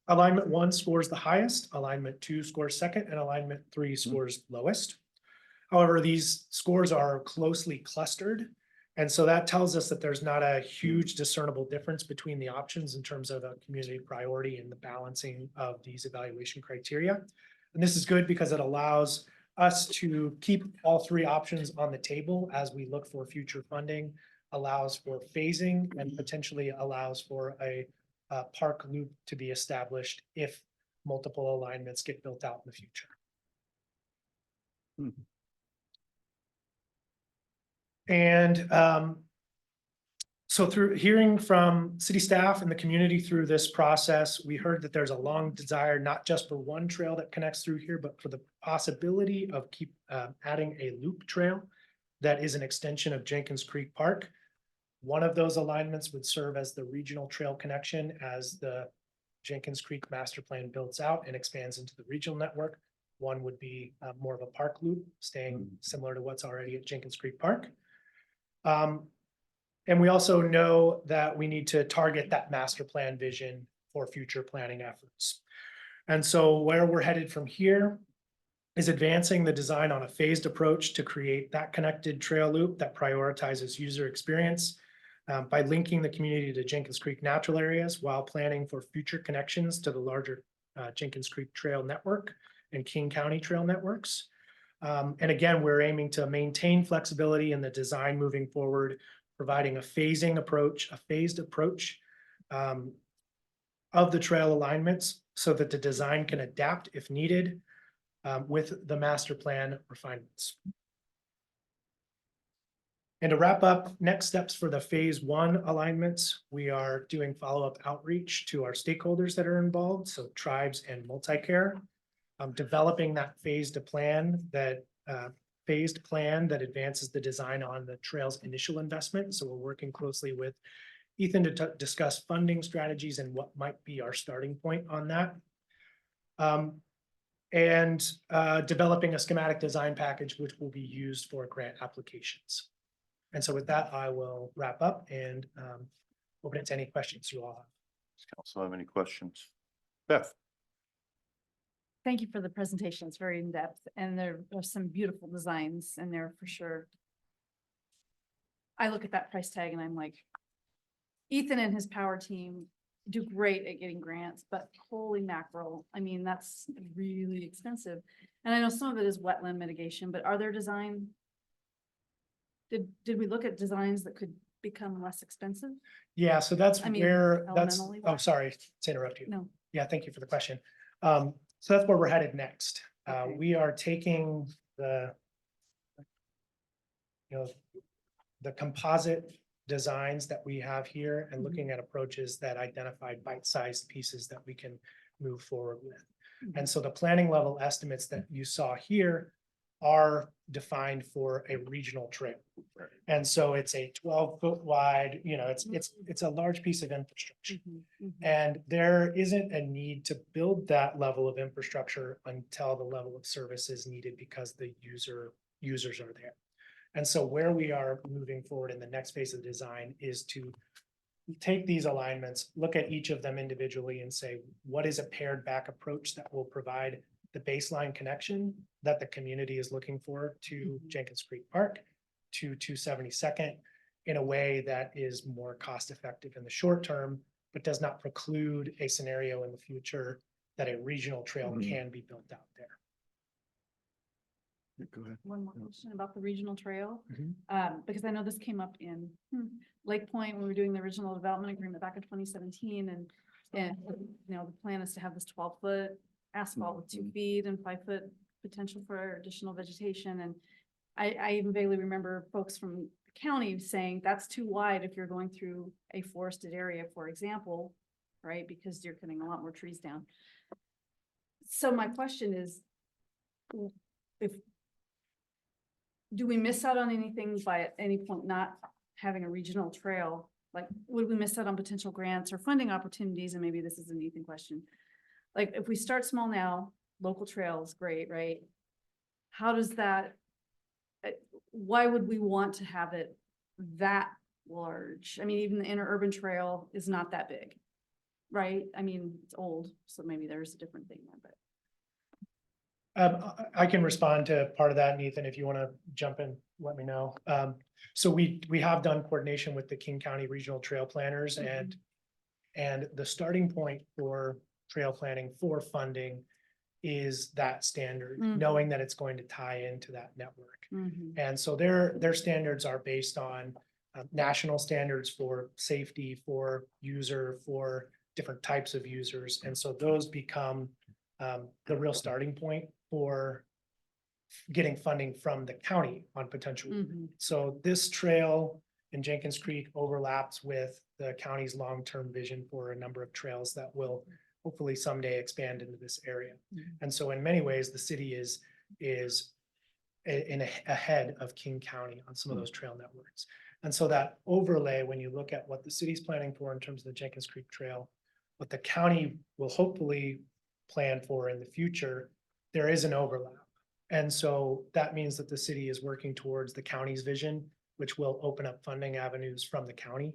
S10: Alignment 1 scores the highest, alignment 2 scores second, and alignment 3 scores lowest. However, these scores are closely clustered. And so that tells us that there's not a huge discernible difference between the options in terms of a community priority and the balancing of these evaluation criteria. And this is good because it allows us to keep all 3 options on the table as we look for future funding, allows for phasing, and potentially allows for a park loop to be established if multiple alignments get built out in the future. And so through hearing from city staff and the community through this process, we heard that there's a long desire, not just for one trail that connects through here, but for the possibility of adding a loop trail that is an extension of Jenkins Creek Park. One of those alignments would serve as the regional trail connection as the Jenkins Creek master plan builds out and expands into the regional network. One would be more of a park loop, staying similar to what's already at Jenkins Creek Park. And we also know that we need to target that master plan vision for future planning efforts. And so where we're headed from here is advancing the design on a phased approach to create that connected trail loop that prioritizes user experience by linking the community to Jenkins Creek natural areas while planning for future connections to the larger Jenkins Creek Trail Network and King County Trail Networks. And again, we're aiming to maintain flexibility in the design moving forward, providing a phased approach of the trail alignments so that the design can adapt if needed with the master plan refinements. And to wrap up, next steps for the phase one alignments, we are doing follow-up outreach to our stakeholders that are involved, so tribes and multi-care. Developing that phased plan that advances the design on the trail's initial investment. So we're working closely with Ethan to discuss funding strategies and what might be our starting point on that. And developing a schematic design package, which will be used for grant applications. And so with that, I will wrap up and open it to any questions you all have.
S1: Does council have any questions? Beth?
S2: Thank you for the presentation. It's very in-depth and there are some beautiful designs in there for sure. I look at that price tag and I'm like, Ethan and his power team do great at getting grants, but holy mackerel, I mean, that's really expensive. And I know some of it is wetland mitigation, but are there design? Did we look at designs that could become less expensive?
S10: Yeah, so that's
S2: I mean,
S10: where that's,
S2: elementally,
S10: oh,
S2: what?
S10: sorry to interrupt you.
S2: No.
S10: Yeah, thank you for the question. So that's where we're headed next.
S2: Okay.
S10: We are taking the composite designs that we have here and looking at approaches that identify bite-sized pieces that we can move forward with. And so the planning level estimates that you saw here are defined for a regional trail. And so it's a 12-foot wide, it's a large piece of infrastructure. And there isn't a need to build that level of infrastructure until the level of service is needed because the users are there. And so where we are moving forward in the next phase of the design is to take these alignments, look at each of them individually and say, what is a pared back approach that will provide the baseline connection that the community is looking for to Jenkins Creek Park, to 272nd, in a way that is more cost effective in the short term, but does not preclude a scenario in the future that a regional trail can be built out there.
S3: Go ahead.
S2: One more question about the regional trail,
S10: Mhm.
S2: because I know this came up in Lake Point when we were doing the original development agreement back in 2017, and the plan is to have this 12-foot asphalt with 2 feet and 5-foot potential for additional vegetation. And I even vaguely remember folks from the county saying that's too wide if you're going through a forested area, for example, right? Because you're cutting a lot more trees down. So my question is, do we miss out on anything by at any point not having a regional trail? Like, would we miss out on potential grants or funding opportunities? And maybe this is an Ethan question. Like, if we start small now, local trails, great, right? How does that, why would we want to have it that large? I mean, even the interurban trail is not that big, right? I mean, it's old, so maybe there's a different thing there, but.
S10: I can respond to part of that, and Ethan, if you want to jump in, let me know. So we have done coordination with the King County Regional Trail Planners, and the starting point for trail planning for funding is that standard, knowing that it's going to tie into that network. And so their standards are based on national standards for safety, for user, for different types of users. And so those become the real starting point for getting funding from the county on potential. So this trail in Jenkins Creek overlaps with the county's long-term vision for a number of trails that will hopefully someday expand into this area. And so in many ways, the city is ahead of King County on some of those trail networks. And so that overlay, when you look at what the city's planning for in terms of the Jenkins Creek Trail, what the county will hopefully plan for in the future, there is an overlap. And so that means that the city is working towards the county's vision, which will open up funding avenues from the county.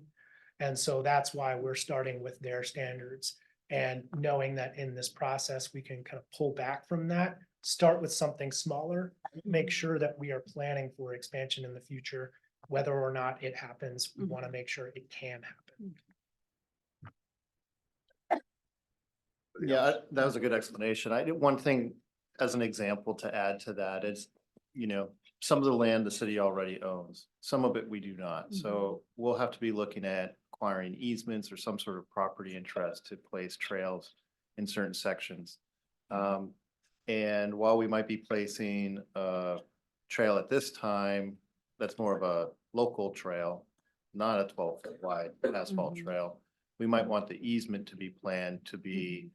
S10: And so that's why we're starting with their standards and knowing that in this process, we can kind of pull back from that, start with something smaller, make sure that we are planning for expansion in the future, whether or not it happens, we want to make sure it can happen.
S5: Yeah, that was a good explanation. I did one thing as an example to add to that is, some of the land the city already owns, some of it we do not. So we'll have to be looking at acquiring easements or some sort of property interest to place trails in certain sections. And while we might be placing a trail at this time, that's more of a local trail, not a 12-foot wide asphalt trail. We might want the easement to be planned to be,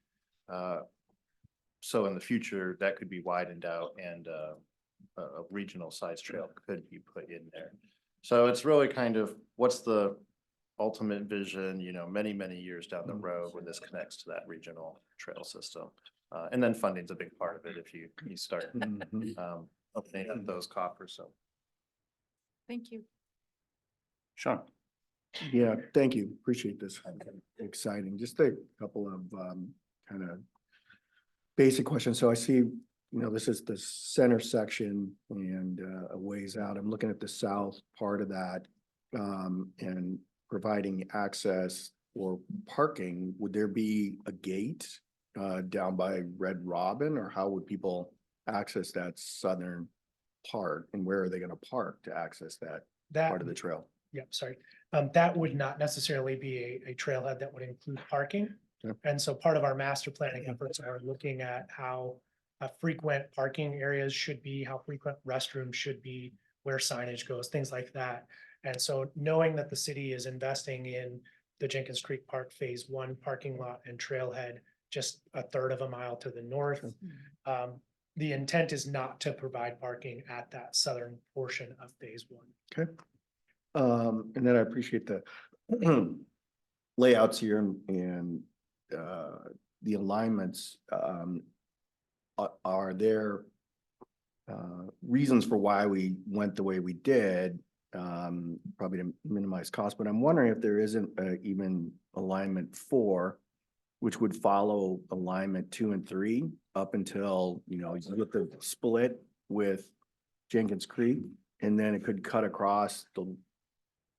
S5: so in the future, that could be widened out and a regional size trail could be put in there. So it's really kind of, what's the ultimate vision, you know, many, many years down the road when this connects to that regional trail system. And then funding's a big part of it if you start opening up those coffers, so.
S2: Thank you.
S1: Sean?
S11: Yeah, thank you. Appreciate this. Exciting. Just a couple of kind of basic questions. So I see, you know, this is the center section and a ways out. I'm looking at the south part of that and providing access or parking. Would there be a gate down by Red Robin, or how would people access that southern part, and where are they going to park to access that part of the trail?
S10: Yep, sorry. That would not necessarily be a trailhead that would include parking.
S11: Yep.
S10: And so part of our master planning efforts are looking at how frequent parking areas should be, how frequent restrooms should be, where signage goes, things like that. And so knowing that the city is investing in the Jenkins Creek Park Phase 1 parking lot and trailhead, just a third of a mile to the north. The intent is not to provide parking at that southern portion of Phase 1.
S11: Okay. And then I appreciate the layouts here and the alignments. Are there reasons for why we went the way we did? Probably to minimize cost, but I'm wondering if there isn't even alignment 4, which would follow alignment 2 and 3 up until, you know, you get the split with Jenkins Creek, and then it could cut across the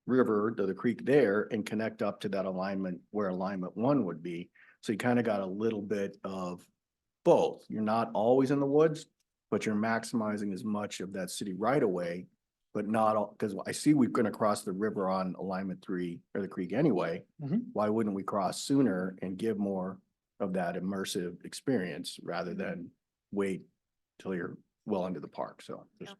S11: river to the creek there and connect up to that alignment where alignment 1 would be. So you kind of got a little bit of both. You're not always in the woods, but you're maximizing as much of that city right away, but not all, because I see we're going to cross the river on alignment 3 or the creek anyway. Why wouldn't we cross sooner and give more of that immersive experience rather than wait till you're well into the park? So just,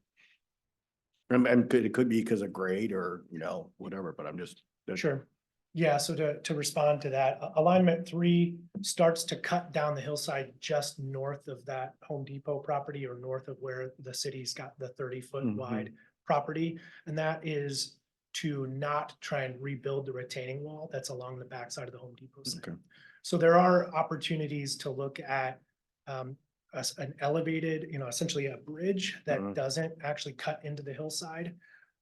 S11: and it could be because of grade or, you know, whatever, but I'm just.
S10: Sure. Yeah, so to respond to that, alignment 3 starts to cut down the hillside just north of that Home Depot property, or north of where the city's got the 30-foot wide property. And that is to not try and rebuild the retaining wall that's along the backside of the Home Depot site.
S11: Okay.
S10: So there are opportunities to look at an elevated, you know, essentially a bridge that doesn't actually cut into the hillside.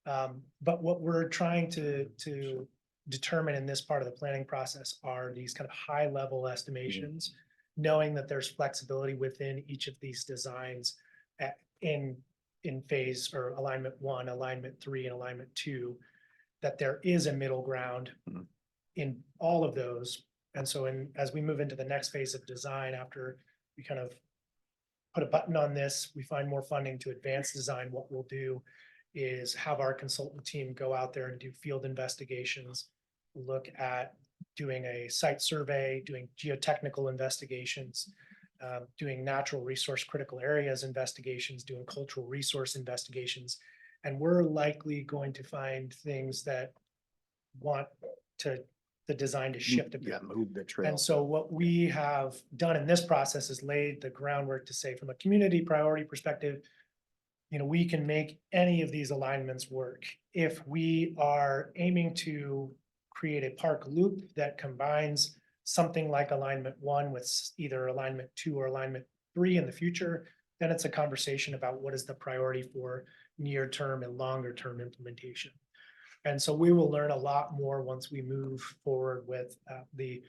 S10: But what we're trying to determine in this part of the planning process are these kind of high level estimations, knowing that there's flexibility within each of these designs in phase or alignment 1, alignment 3, and alignment 2, that there is a middle ground in all of those. And so as we move into the next phase of design, after we kind of put a button on this, we find more funding to advance design, what we'll do is have our consultant team go out there and do field investigations, look at doing a site survey, doing geotechnical investigations, doing natural resource critical areas investigations, doing cultural resource investigations. And we're likely going to find things that want the design to shift a bit.
S11: Yeah, move the trail.
S10: And so what we have done in this process is laid the groundwork to say, from a community priority perspective, you know, we can make any of these alignments work. If we are aiming to create a park loop that combines something like alignment 1 with either alignment 2 or alignment 3 in the future, then it's a conversation about what is the priority for near term and longer term implementation. And so we will learn a lot more once we move forward with the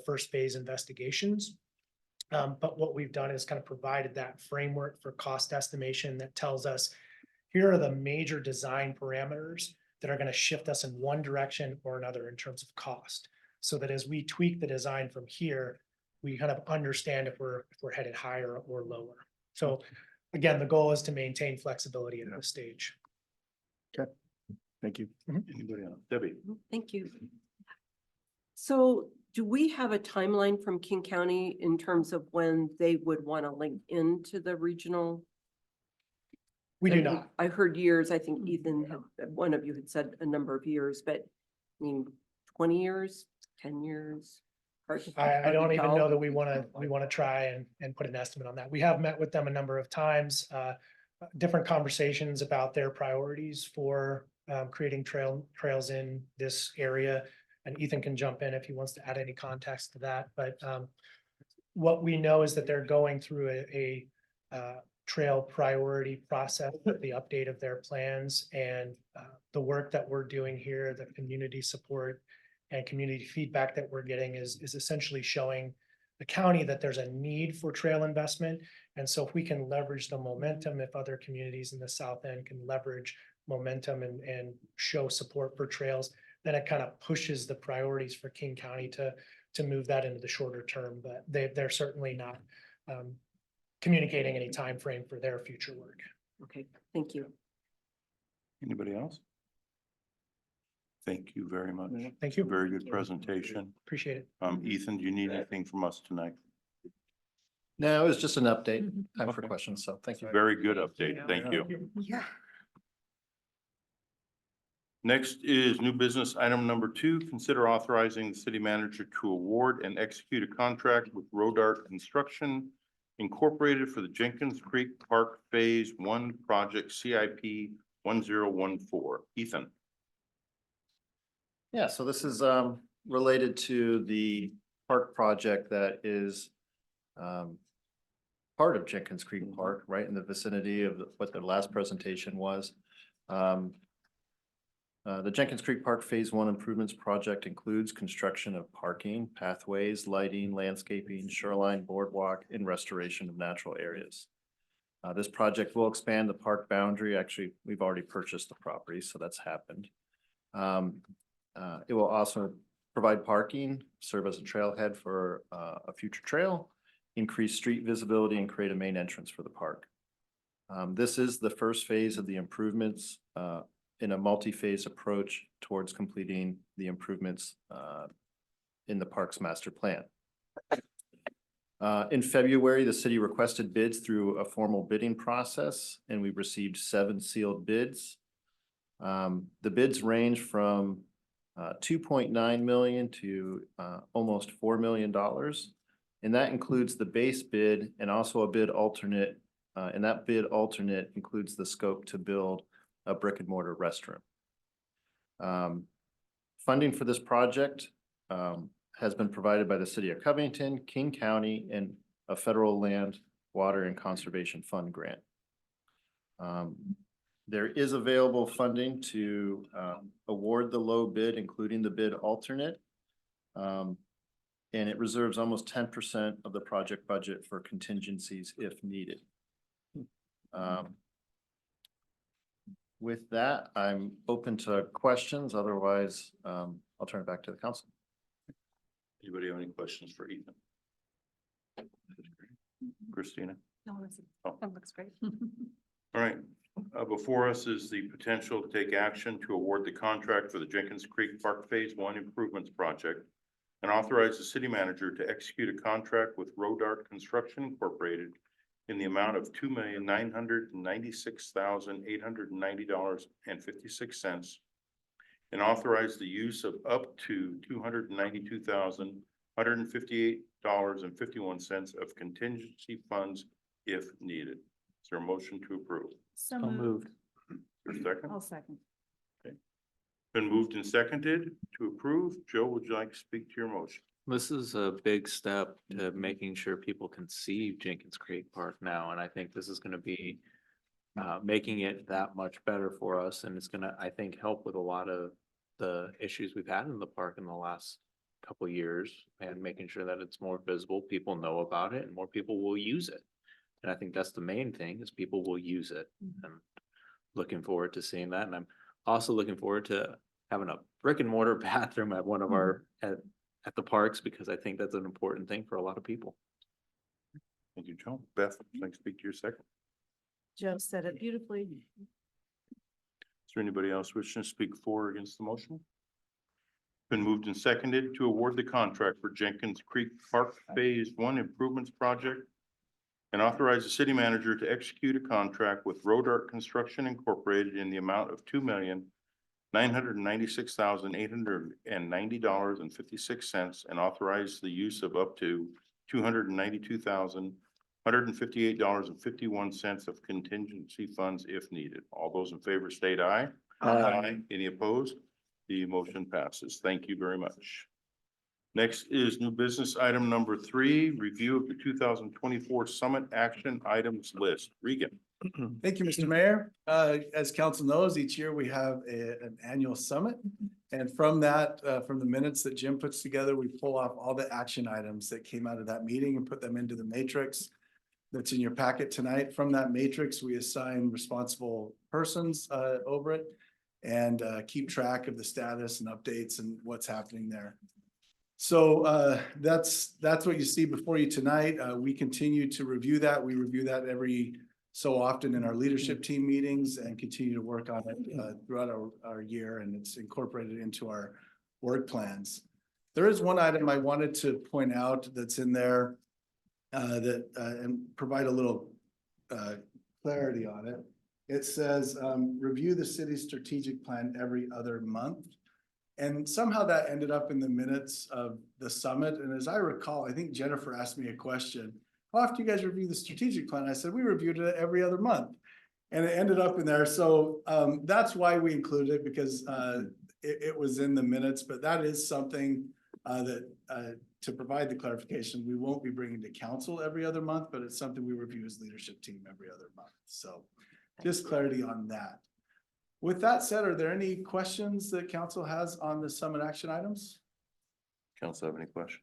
S10: first phase investigations. But what we've done is kind of provided that framework for cost estimation that tells us, here are the major design parameters that are going to shift us in one direction or another in terms of cost. So that as we tweak the design from here, we kind of understand if we're headed higher or lower. So again, the goal is to maintain flexibility at this stage.
S11: Okay, thank you.
S1: Anybody else? Debbie?
S12: Thank you. So do we have a timeline from King County in terms of when they would want to link into the regional?
S10: We do not.
S12: I heard years, I think Ethan, one of you had said a number of years, but I mean, 20 years, 10 years? Hard to-
S10: I
S12: hard to
S10: don't even
S12: tell.
S10: know that we want to try and put an estimate on that. We have met with them a number of times, different conversations about their priorities for creating trails in this area. And Ethan can jump in if he wants to add any context to that, but what we know is that they're going through a trail priority process, the update of their plans, and the work that we're doing here, the community support and community feedback that we're getting is essentially showing the county that there's a need for trail investment. And so if we can leverage the momentum, if other communities in the south end can leverage momentum and show support for trails, then it kind of pushes the priorities for King County to move that into the shorter term. But they're certainly not communicating any time frame for their future work.
S12: Okay, thank you.
S1: Anybody else? Thank you very much.
S10: Thank you.
S1: Very good presentation.
S10: Appreciate it.
S1: Ethan, do you need anything from us tonight?
S5: No, it was just an update. Time for
S1: Okay.
S5: questions, so thank you.
S1: Very good update. Thank you.
S12: Yeah.
S1: Next is new business item number 2, consider authorizing the city manager to award and execute a contract with Rodart Construction Incorporated for the Jenkins Creek Park Phase 1 project CIP 1014. Ethan.
S5: Yeah, so this is related to the park project that is part of Jenkins Creek Park, right in the vicinity of what the last presentation was. The Jenkins Creek Park Phase 1 improvements project includes construction of parking, pathways, lighting, landscaping, shoreline boardwalk, and restoration of natural areas. This project will expand the park boundary. Actually, we've already purchased the property, so that's happened. It will also provide parking, serve as a trailhead for a future trail, increase street visibility, and create a main entrance for the park. This is the first phase of the improvements in a multi-phase approach towards completing the improvements in the park's master plan. In February, the city requested bids through a formal bidding process, and we received 7 sealed bids. The bids range from $2.9 million to almost $4 million. And that includes the base bid and also a bid alternate. And that bid alternate includes the scope to build a brick and mortar restroom. Funding for this project has been provided by the city of Covington, King County, and a federal land, water, and conservation fund grant. There is available funding to award the low bid, including the bid alternate. And it reserves almost 10% of the project budget for contingencies if needed. With that, I'm open to questions. Otherwise, I'll turn it back to the council.
S1: Anybody have any questions for Ethan? Christina?
S2: No,
S1: Oh.
S2: that looks great.
S1: All right, before us is the potential to take action to award the contract for the Jenkins Creek Park Phase 1 improvements project and authorize the city manager to execute a contract with Rodart Construction Incorporated in the amount of $2,996,890.56 and authorize the use of up to $292,158.51 of contingency funds if needed. Is there a motion to approve?
S2: So
S6: So moved.
S1: Is there a second?
S2: I'll second.
S1: Been moved and seconded to approve. Joe, would you like to speak to your motion?
S6: This is a big step to making sure people can see Jenkins Creek Park now, and I think this is gonna be making it that much better for us, and it's gonna, I think, help with a lot of the issues we've had in the park in the last couple of years, and making sure that it's more visible, people know about it, and more people will use it. And I think that's the main thing, is people will use it. And looking forward to seeing that, and I'm also looking forward to having a brick and mortar bathroom at one of our, at the parks, because I think that's an important thing for a lot of people.
S1: Thank you, Joe. Beth, would you like to speak to your second?
S2: Joe said it beautifully.
S1: Is there anybody else wishing to speak for or against the motion? Been moved and seconded to award the contract for Jenkins Creek Park Phase One Improvements Project and authorize the city manager to execute a contract with Road Art Construction Incorporated in the amount of $2,996,890.56 and authorize the use of up to $292,158.51 of contingency funds if needed. All those in favor state aye.
S11: Aye.
S1: Any opposed? The motion passes. Thank you very much. Next is new business item number 3, review of the 2024 Summit Action Items List. Regan.
S3: Thank you, Mr. Mayor. As council knows, each year we have an annual summit. And from that, from the minutes that Jim puts together, we pull off all the action items that came out of that meeting and put them into the matrix that's in your packet tonight. From that matrix, we assign responsible persons over it and keep track of the status and updates and what's happening there. So that's what you see before you tonight. We continue to review that. We review that every so often in our leadership team meetings and continue to work on it throughout our year, and it's incorporated into our work plans. There is one item I wanted to point out that's in there and provide a little clarity on it. It says, review the city's strategic plan every other month. And somehow that ended up in the minutes of the summit. And as I recall, I think Jennifer asked me a question. How often do you guys review the strategic plan? I said, we reviewed it every other month. And it ended up in there. So that's why we included it, because it was in the minutes. But that is something that to provide the clarification, we won't be bringing to council every other month, but it's something we review as leadership team every other month. So just clarity on that. With that said, are there any questions that council has on the summit action items?
S1: Council have any questions?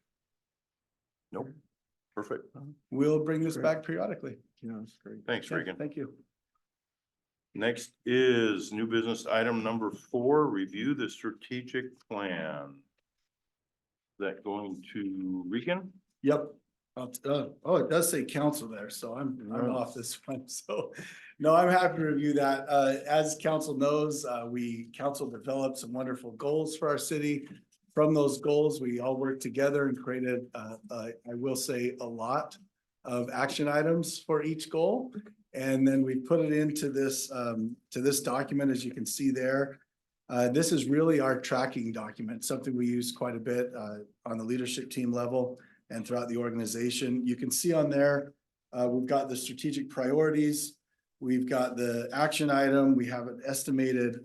S1: Nope. Perfect.
S3: We'll bring this back periodically.
S11: Yeah, that's great.
S1: Thanks,
S3: Yeah,
S1: Regan.
S3: thank you.
S1: Next is new business item number 4, review the strategic plan. Is that going to Regan?
S3: Yep. Oh, it does say council there, so I'm off this one. So, no, I'm happy to review that. As council knows, council developed some wonderful goals for our city. From those goals, we all worked together and created, I will say, a lot of action items for each goal. And then we put it into this document, as you can see there. This is really our tracking document, something we use quite a bit on the leadership team level and throughout the organization. You can see on there, we've got the strategic priorities. We've got the action item. We have an estimated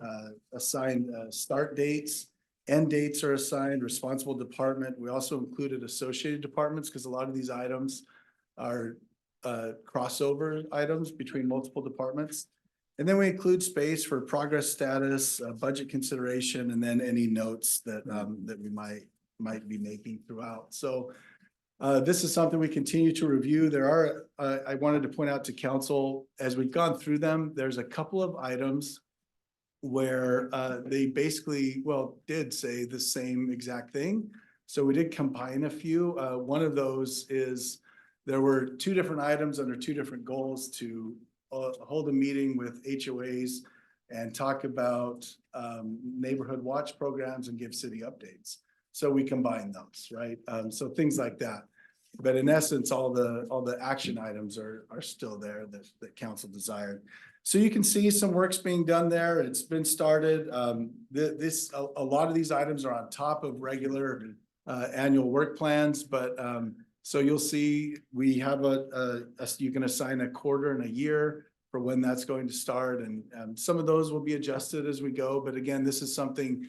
S3: assigned start dates. End dates are assigned, responsible department. We also included associated departments because a lot of these items are crossover items between multiple departments. And then we include space for progress status, budget consideration, and then any notes that that we might be making throughout. So this is something we continue to review. There are, I wanted to point out to council, as we've gone through them, there's a couple of items where they basically, did say the same exact thing. So we did combine a few. One of those is there were 2 different items under 2 different goals to hold a meeting with HOAs and talk about neighborhood watch programs and give city updates. So we combined those, right? So things like that. But in essence, all the action items are still there that council desired. So you can see some work's being done there. It's been started. A lot of these items are on top of regular annual work plans, but so you'll see we have you can assign a quarter and a year for when that's going to start. And some of those will be adjusted as we go. But again, this is something,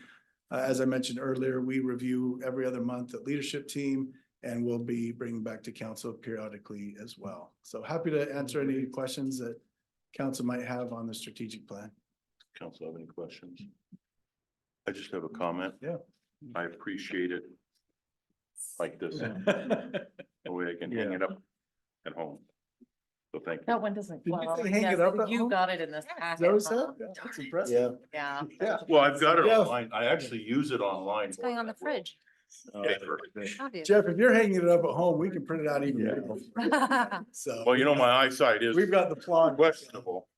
S3: as I mentioned earlier, we review every other month at leadership team, and we'll be bringing back to council periodically as well. So happy to answer any questions that council might have on the strategic plan.
S1: Council have any questions? I just have a comment.
S3: Yeah.
S1: I appreciate it like this. The way I can hang it up at home. So thank you.
S7: That one doesn't.
S3: Did you
S7: well,
S3: say hang
S7: yes,
S3: it up at
S7: You
S3: home?
S7: got it in this
S3: Is
S7: packet.
S3: that what it said?
S7: huh?
S3: Yeah, that's impressive.
S7: Yeah.
S3: Yeah.
S1: Well, I've got it
S3: Yeah.
S1: online. I actually use it online.
S7: It's going on the fridge.
S1: Okay, perfect.
S7: Obvious.
S3: Jeff, if you're hanging it up at home, we can print it out even
S11: Yeah.
S3: bigger. So.
S1: Well, you know, my eyesight is
S3: We've got the plug.
S1: questionable.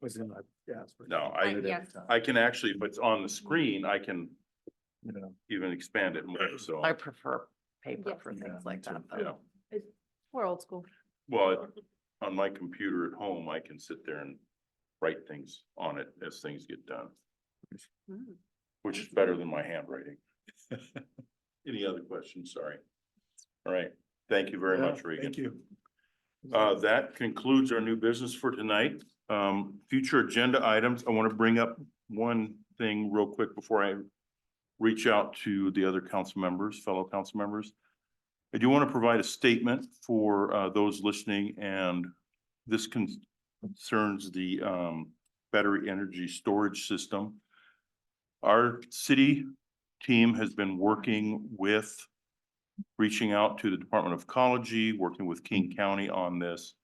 S11: Was in my, yeah, it's pretty-
S1: No,
S7: Yes.
S1: I can actually, if it's on the screen, I can even expand it more, so.
S7: I prefer paper
S2: Yes.
S7: for
S3: Yeah,
S7: things
S3: me
S7: like that.
S3: too.
S7: though.
S1: Yeah,
S2: We're old school.
S1: well, on my computer at home, I can sit there and write things on it as things get done, which is better than my handwriting. Any other questions? Sorry. All right, thank you very
S3: Yeah,
S1: much, Regan.
S3: Thank you.
S1: That concludes our new business for tonight. Future agenda items, I want to bring up one thing real quick before I reach out to the other council members, fellow council members. I do want to provide a statement for those listening, and this concerns the battery energy storage system. Our city team has been working with, reaching out to the Department of Ecology, working with King County on this.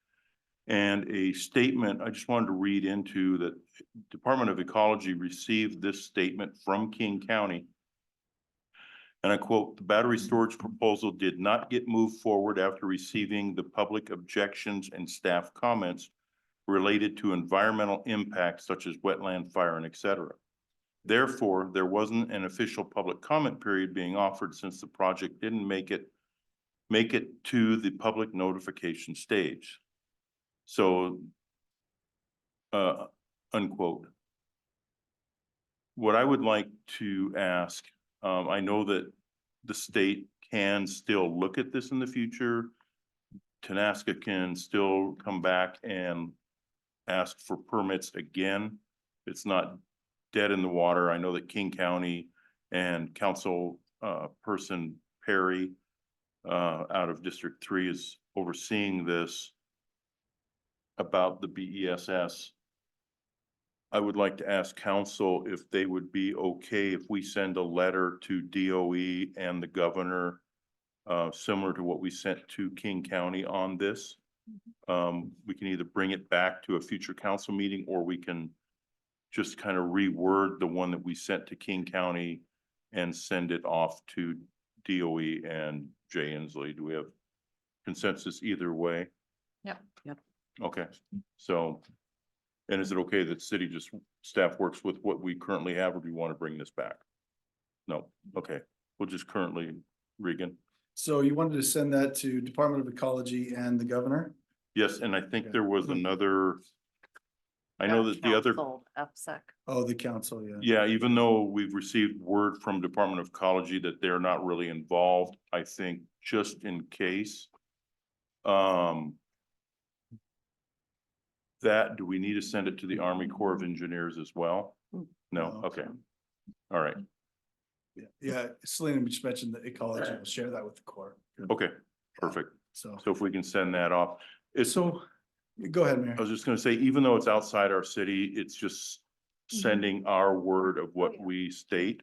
S1: And a statement I just wanted to read into that Department of Ecology received this statement from King County. And I quote, "The battery storage proposal did not get moved forward after receiving the public objections and staff comments related to environmental impacts such as wetland fire and et cetera. Therefore, there wasn't an official public comment period being offered since the project didn't make it to the public notification stage." So, unquote. What I would like to ask, I know that the state can still look at this in the future. Tenaska can still come back and ask for permits again. It's not dead in the water. I know that King County and Council person Perry out of District 3 is overseeing this about the BESS. I would like to ask council if they would be okay if we send a letter to DOE and the governor similar to what we sent to King County on this. We can either bring it back to a future council meeting, or we can just kind of reword the one that we sent to King County and send it off to DOE and Jay Inslee. Do we have consensus either way?
S7: Yep.
S1: Okay, so, and is it okay that city staff works with what we currently have, or do you want to bring this back? No, okay, we'll just currently, Regan.
S3: So you wanted to send that to Department of Ecology and the governor?
S1: Yes, and I think
S3: Okay.
S1: there was another. I know that the other,
S4: FSEC.
S3: Oh, the council, yeah.
S1: yeah, even though we've received word from Department of Ecology that they're not really involved, I think just in case. Do we need to send it to the Army Corps of Engineers as well? No,
S3: No.
S1: okay, all right,
S3: Yeah, Selena just mentioned that ecology will share that with the Corps.
S1: okay, perfect.
S3: So,
S1: So if we can send that off. It's,
S3: so go ahead, Mayor.
S1: I was just gonna say, even though it's outside our city, it's just sending our word of what we state.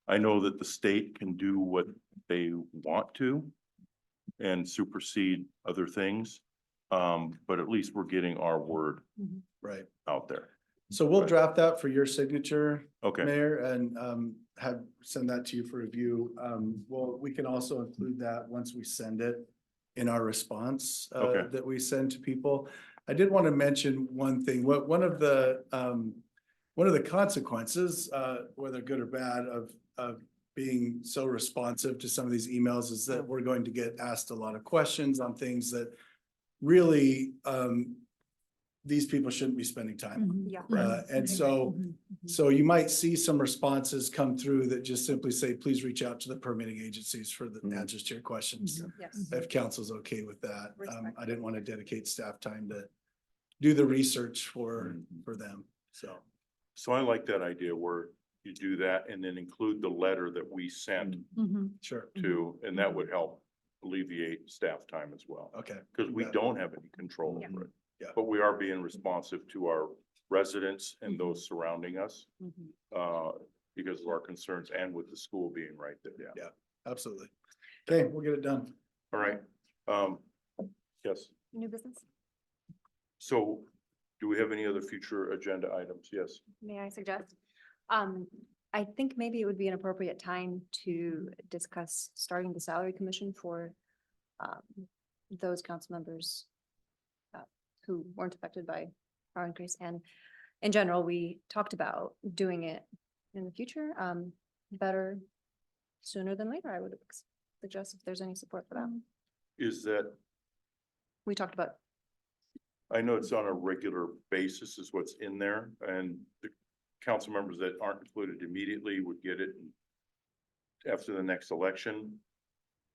S1: I know that the state can do what they want to and supersede other things. But at least we're getting our word
S3: Right.
S1: out there.
S3: So we'll
S1: Right.
S3: draft that for your signature,
S1: Okay,
S3: Mayor, and send that to you for review. Well, we can also include that once we send it in our response
S1: Okay.
S3: that we send to people. I did want to mention one thing. One of the consequences, whether good or bad, of being so responsive to some of these emails is that we're going to get asked a lot of questions on things that really these people shouldn't be spending time on.
S2: Yeah.
S3: And so you might see some responses come through that just simply say, please reach out to the permitting agencies for the answers to your questions.
S2: Yes.
S3: If council's okay with that.
S2: Respect.
S3: I didn't want to dedicate staff time to do the research for them, so.
S1: so I like that idea where you do that and then include the letter that we sent
S3: Sure,
S1: to, and that would help alleviate staff time as well.
S3: okay.
S1: Because we
S3: Yeah.
S1: don't have any control over it.
S3: Yeah.
S1: But we are being responsive to our residents and those surrounding us, because of our concerns and with the school being right there.
S3: Yeah. Absolutely. Okay, we'll get it done.
S1: All right, yes,
S13: New business?
S1: so do we have any other future agenda items? Yes,
S13: May I suggest? I think maybe it would be an appropriate time to discuss starting the salary commission for those council members who weren't affected by our increase. And in general, we talked about doing it in the future, better sooner than later, I would suggest if there's any support for that.
S1: Is that,
S13: We talked about,
S1: I know it's on a regular basis is what's in there, and the council members that aren't included immediately would get it after the next election.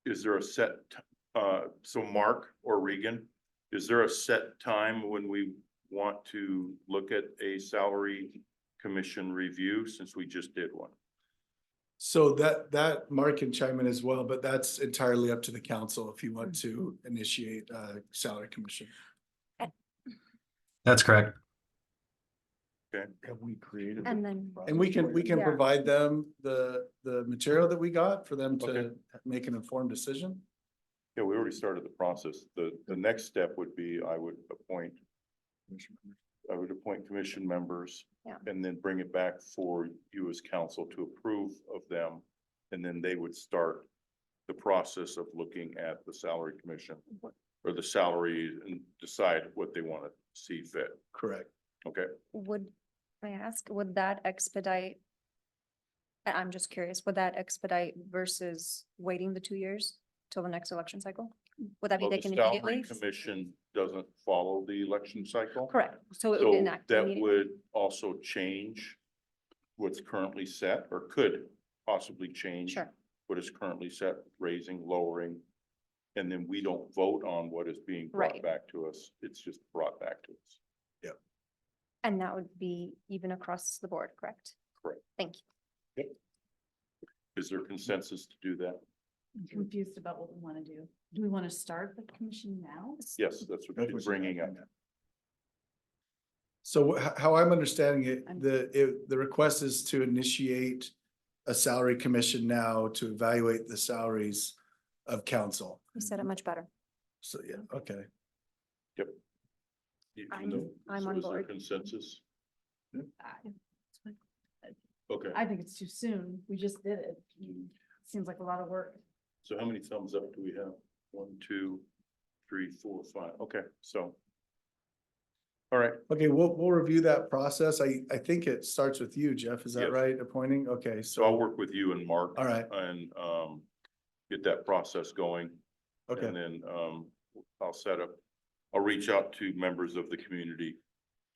S1: Is there a set, so Mark or Regan, is there a set time when we want to look at a salary commission review, since we just did one?
S3: So that Mark can chime in as well, but that's entirely up to the council if you want to initiate a salary commission.
S14: That's correct.
S11: Have we created?
S13: and then,
S3: And we can
S13: Yeah.
S3: provide them the material that we got for them
S1: Okay.
S3: to make an informed decision.
S1: Yeah, we already started the process. The next step would be I would appoint commission members.
S13: Yeah.
S1: And then bring it back for you as council to approve of them. And then they would start the process of looking at the salary commission or the salary and decide what they want to see fit.
S3: Correct.
S1: Okay,
S13: would, may I ask, would that expedite? I'm just curious, would that expedite versus waiting the 2 years till the next election cycle? Would that be
S1: well, the
S13: taken
S1: salary
S13: immediately?
S1: commission doesn't follow the election cycle.
S13: Correct, so it would
S1: So
S13: enact
S1: that
S13: immediately.
S1: would also change what's currently set, or could possibly change
S13: Sure,
S1: what is currently set, raising, lowering. And then we don't vote on what is being brought
S13: Right.
S1: back to us. It's just brought back to us.
S13: and that would be even across the board, correct?
S1: Correct.
S13: Thank you.
S1: Is there consensus to do that?
S2: I'm confused about what we want to do. Do we want to start the commission now?
S1: Yes, that's what she's bringing up.
S3: So how I'm understanding it,
S2: I'm-
S3: the request is to initiate a salary commission now to evaluate the salaries of council.
S13: You said it much better.
S3: So, yeah, okay.
S13: I'm
S1: So
S13: on
S1: is there
S13: board.
S1: consensus?
S2: I
S1: Okay,
S2: I think it's too soon. We just did it. Seems like a lot of work.
S1: so how many thumbs up do we have? 1, 2, 3, 4, 5. Okay, so. All right,
S3: Okay, we'll review that process. I think it starts with you, Jeff. Is that
S1: Yes.
S3: right? Appointing? Okay,
S1: so I'll
S3: so,
S1: work with you and Mark.
S3: all right,
S1: And get that process going.
S3: okay,
S1: And then I'll reach out to members of the community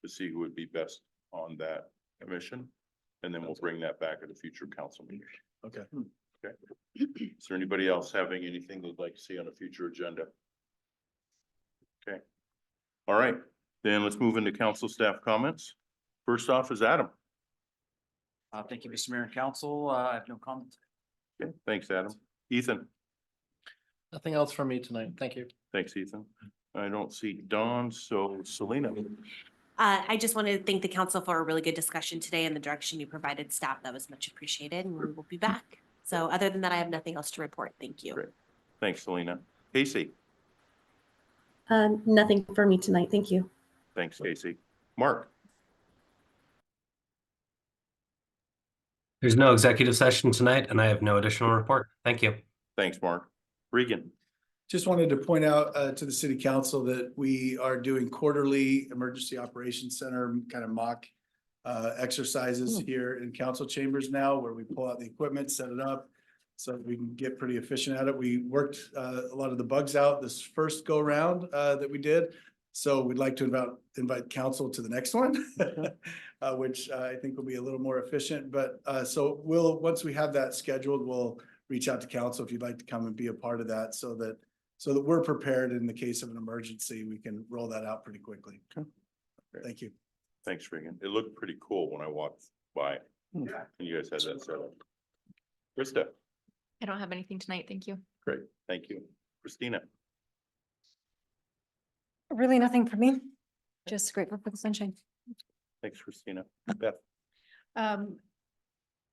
S1: to see who would be best on that commission. And then we'll bring that back at a future council meeting.
S3: okay.
S1: Okay. Is there anybody else having anything they'd like to see on a future agenda? Okay. All right, then let's move into council staff comments. First off is Adam.
S15: Thank you, Mr. Mayor and Council. I have no comments.
S1: Okay, thanks, Adam. Ethan.
S5: Nothing else from me tonight. Thank you.
S1: Thanks, Ethan. I don't see Dawn, so Selena.
S16: I just wanted to thank the council for a really good discussion today and the direction you provided staff. That was much appreciated, and we will be back. So other than that, I have nothing else to report. Thank you.
S1: Great. Thanks, Selena. Casey.
S17: Nothing for me tonight. Thank you.
S1: Thanks, Casey. Mark.
S14: There's no executive session tonight and I have no additional report. Thank you.
S1: Thanks, Mark. Regan.
S3: Just wanted to point out to the city council that we are doing quarterly emergency operations center kind of mock exercises here in council chambers now, where we pull out the equipment, set it up, so that we can get pretty efficient at it. We worked a lot of the bugs out this first go round that we did. So we'd like to invite council to the next one, which I think will be a little more efficient. But so once we have that scheduled, we'll reach out to council if you'd like to come and be a part of that, so that we're prepared in the case of an emergency. We can roll that out pretty quickly.
S1: Okay.
S3: Thank you.
S1: Thanks, Regan. It looked pretty cool when I walked by. And you guys had that set up. Krista.
S7: I don't have anything tonight. Thank you.
S1: Great. Thank you. Christina.
S13: Really nothing for me. Just grateful for the sunshine.
S1: Thanks, Christina. Beth.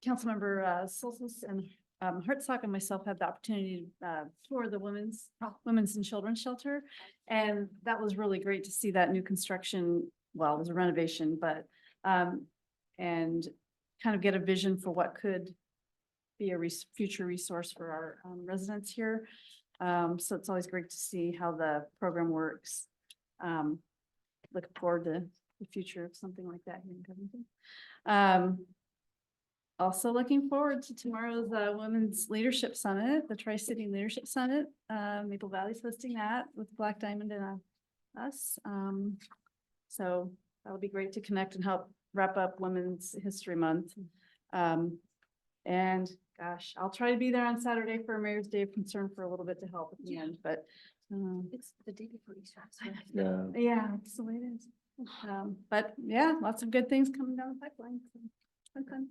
S2: Councilmember Soltis and Hartsock and myself had the opportunity to tour the women's and children's shelter. And that was really great to see that new construction. Well, it was a renovation, but and kind of get a vision for what could be a future resource for our residents here. So it's always great to see how the program works. Looking forward to the future of something like that here in Covington. Also looking forward to tomorrow's Women's Leadership Summit, the Tri-City Leadership Summit. Maple Valley's hosting that with Black Diamond and us. So that'll be great to connect and help wrap up Women's History Month. And gosh, I'll try to be there on Saturday for Mayor's Day of Concern for a little bit to help at the end, but
S13: It's the day before Easter.
S11: Yeah.
S2: yeah, that's the way it is. But yeah, lots of good things coming down the pipeline. So, fun.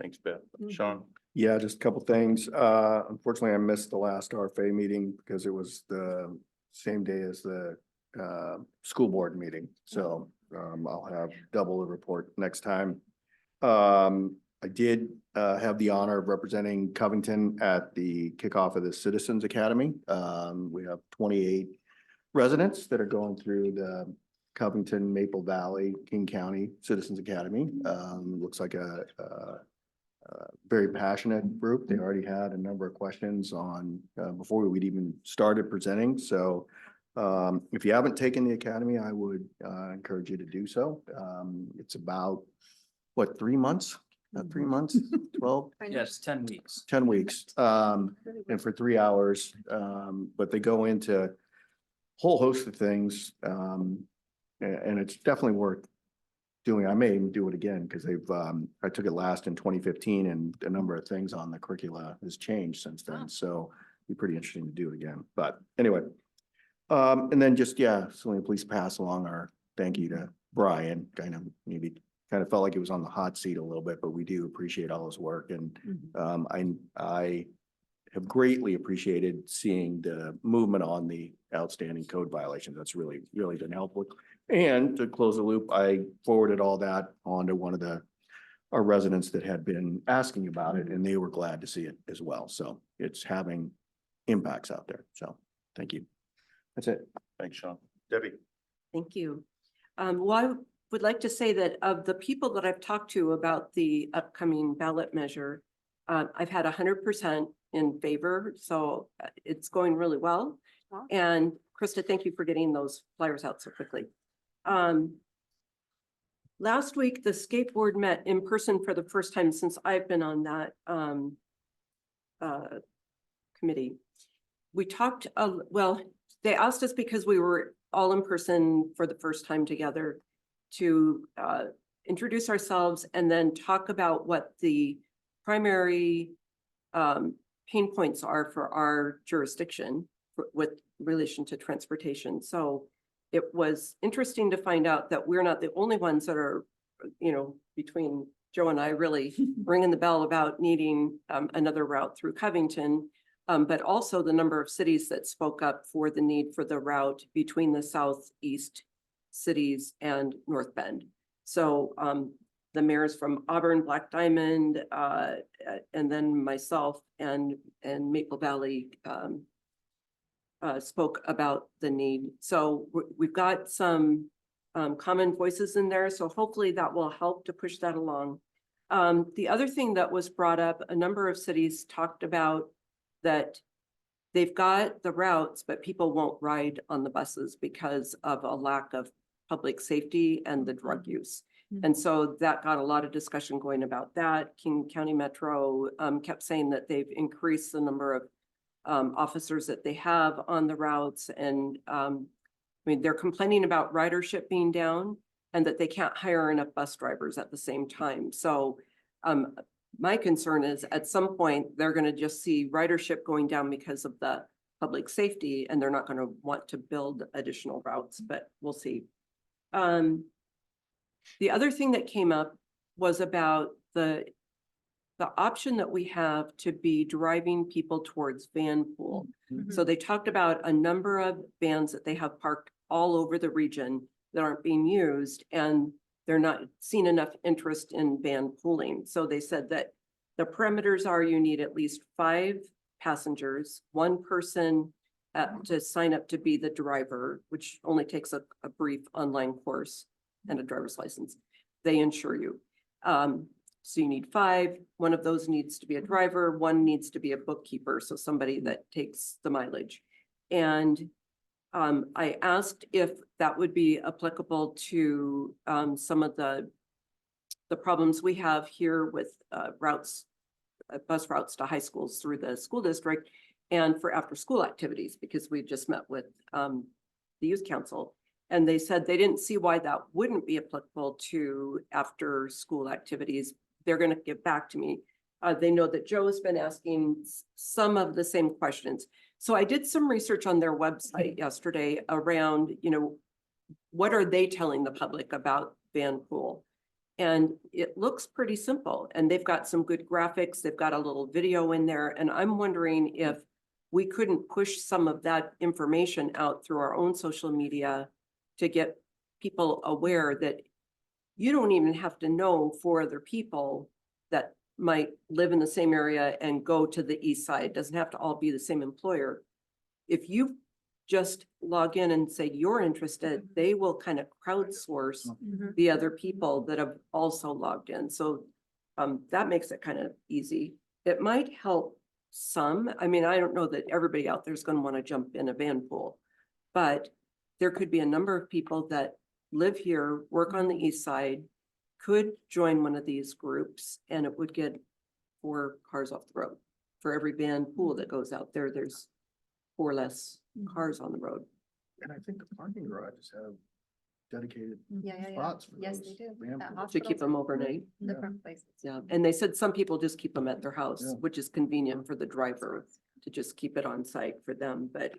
S1: Thanks, Beth.
S2: Mhm.
S1: Sean?
S11: Yeah, just a couple things. Unfortunately, I missed the last RFA meeting because it was the same day as the school board meeting. So I'll have double the report next time. I did have the honor of representing Covington at the kickoff of the Citizens Academy. We have 28 residents that are going through the Covington, Maple Valley, King County Citizens Academy. Looks like a very passionate group. They already had a number of questions on before we'd even started presenting. So if you haven't taken the academy, I would encourage you to do so. It's about, what, 3 months? Not 3 months, 12?
S15: Yes, 10 weeks.
S11: 10 weeks, and for 3 hours. But they go into a whole host of things. And it's definitely worth doing. I may even do it again because I took it last in 2015 and a number of things on the curricula has changed since then. So it'd be pretty interesting to do it again. But anyway, and then just, yeah, so please pass along our thank you to Brian. Kind of felt like it was on the hot seat a little bit, but we do appreciate all his work. And I have greatly appreciated seeing the movement on the outstanding code violations. That's really been helpful. And to close the loop, I forwarded all that on to one of our residents that had been asking about it, and they were glad to see it as well. So it's having impacts out there. So thank you. That's it.
S1: Thanks, Sean. Debbie?
S12: Thank you. Well, I would like to say that of the people that I've talked to about the upcoming ballot measure, I've had 100% in favor, so it's going really well.
S2: Wow.
S12: And Krista, thank you for getting those flyers out so quickly. Last week, the skateboard met in person for the first time since I've been on that committee. We talked, well, they asked us because we were all in person for the first time together to introduce ourselves and then talk about what the primary pain points are for our jurisdiction with relation to transportation. So it was interesting to find out that we're not the only ones that are, between Joe and I really ringing the bell about needing another route through Covington, but also the number of cities that spoke up for the need for the route between the southeast cities and North Bend. So the mayors from Auburn, Black Diamond, and then myself and Maple Valley spoke about the need. So we've got some common voices in there. So hopefully that will help to push that along. The other thing that was brought up, a number of cities talked about that they've got the routes, but people won't ride on the buses because of a lack of public safety and the drug use. And so that got a lot of discussion going about that. King County Metro kept saying that they've increased the number of officers that they have on the routes. And they're complaining about ridership being down and that they can't hire enough bus drivers at the same time. So my concern is at some point, they're going to just see ridership going down because of the public safety, and they're not going to want to build additional routes, but we'll see. The other thing that came up was about the option that we have to be driving people towards Van Pool. So they talked about a number of vans that they have parked all over the region that aren't being used, and they're not seeing enough interest in van pooling. So they said that the parameters are you need at least 5 passengers, 1 person to sign up to be the driver, which only takes a brief online course and a driver's license. They insure you. So you need 5. 1 of those needs to be a driver. 1 needs to be a bookkeeper, so somebody that takes the mileage. And I asked if that would be applicable to some of the the problems we have here with routes, bus routes to high schools through the school district and for after-school activities, because we just met with the youth council. And they said they didn't see why that wouldn't be applicable to after-school activities. They're going to get back to me. They know that Joe has been asking some of the same questions. So I did some research on their website yesterday around, what are they telling the public about van pool? And it looks pretty simple, and they've got some good graphics. They've got a little video in there, and I'm wondering if we couldn't push some of that information out through our own social media to get people aware that you don't even have to know 4 other people that might live in the same area and go to the east side. It doesn't have to all be the same employer. If you just log in and say you're interested, they will kind of crowdsource the other people that have also logged in. So that makes it kind of easy. It might help some. I mean, I don't know that everybody out there is going to want to jump in a van pool, but there could be a number of people that live here, work on the east side, could join one of these groups, and it would get 4 cars off the road. For every van pool that goes out there, there's 4 less cars on the road.
S11: And I think the parking garages have dedicated
S13: Yeah.
S11: spots for
S13: Yes,
S11: those
S13: they do.
S11: van
S13: At
S11: pools.
S12: To keep them overnight.
S13: Different places.
S12: Yeah, and they said some people just keep them at their house,
S11: Yeah.
S12: which is convenient for the driver to just keep it on site for them. But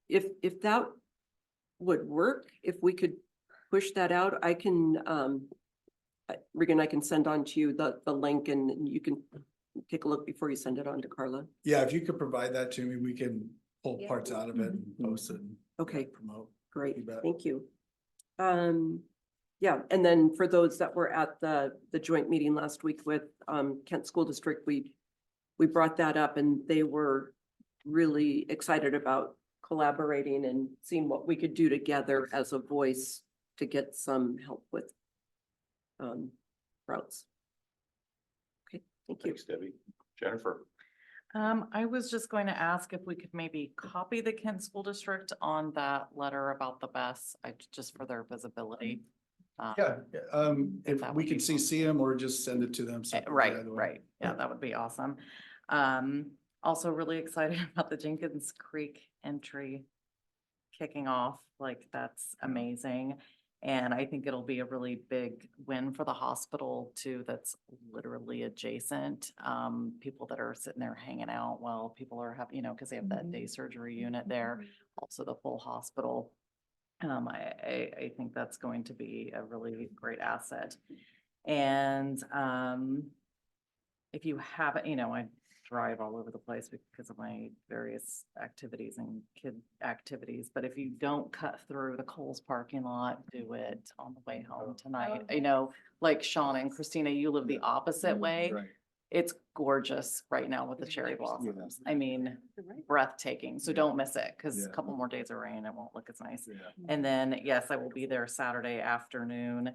S12: if that would work, if we could push that out, I can Regan, I can send on to you the link, and you can take a look before you send it on to Carla.
S3: Yeah, if you could provide that to me, we can pull
S13: Yeah.
S3: parts out of it and post it. and
S12: Okay.
S3: Promote.
S12: Great,
S3: You bet.
S12: thank you. Yeah, and then for those that were at the joint meeting last week with Kent School District, we brought that up, and they were really excited about collaborating and seeing what we could do together as a voice to get some help with routes. Okay, thank you.
S1: Thanks, Debbie. Jennifer?
S17: I was just going to ask if we could maybe copy the Kent School District on that letter about the bus, just for their visibility.
S3: Yeah, if
S17: that
S3: we
S17: would
S3: can
S17: be
S3: CC them or just send it to them. separately,
S17: Right,
S3: either way.
S17: right. Yeah, that would be awesome. Also really excited about the Jenkins Creek entry kicking off. Like, that's amazing. And I think it'll be a really big win for the hospital too, that's literally adjacent. People that are sitting there hanging out while people are having, because they have that day surgery unit there, also the full hospital. I think that's going to be a really great asset. And if you haven't, I drive all over the place because of my various activities and kid activities. But if you don't cut through the Kohl's parking lot, do it on the way home tonight. Like Sean and Christina, you live the opposite way.
S11: Right.
S17: It's gorgeous right now with the cherry blossoms. I mean, breathtaking. So don't miss it, because a
S11: Yeah.
S17: couple more days of rain, it won't look as nice.
S11: Yeah.
S17: And then, yes, I will be there Saturday afternoon,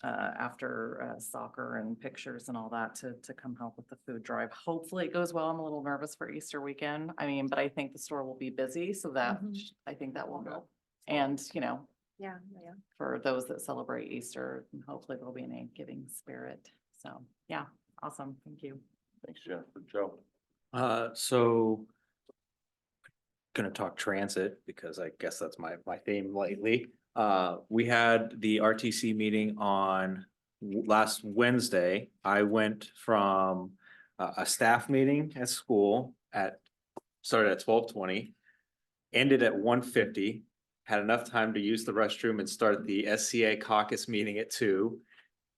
S17: after soccer and pictures and all that to come help with the food drive. Hopefully it goes well. I'm a little nervous for Easter weekend. But I think the store will be busy, so that, I think that will help. And,
S13: Yeah.
S17: for those that celebrate Easter, hopefully there'll be a giving spirit. So, yeah, awesome. Thank you.
S1: Thanks, Jennifer. Joe?
S6: So gonna talk transit because I guess that's my theme lately. We had the RTC meeting on last Wednesday. I went from a staff meeting at school started at 12:20, ended at 1:50, had enough time to use the restroom and start the SCA caucus meeting at 2.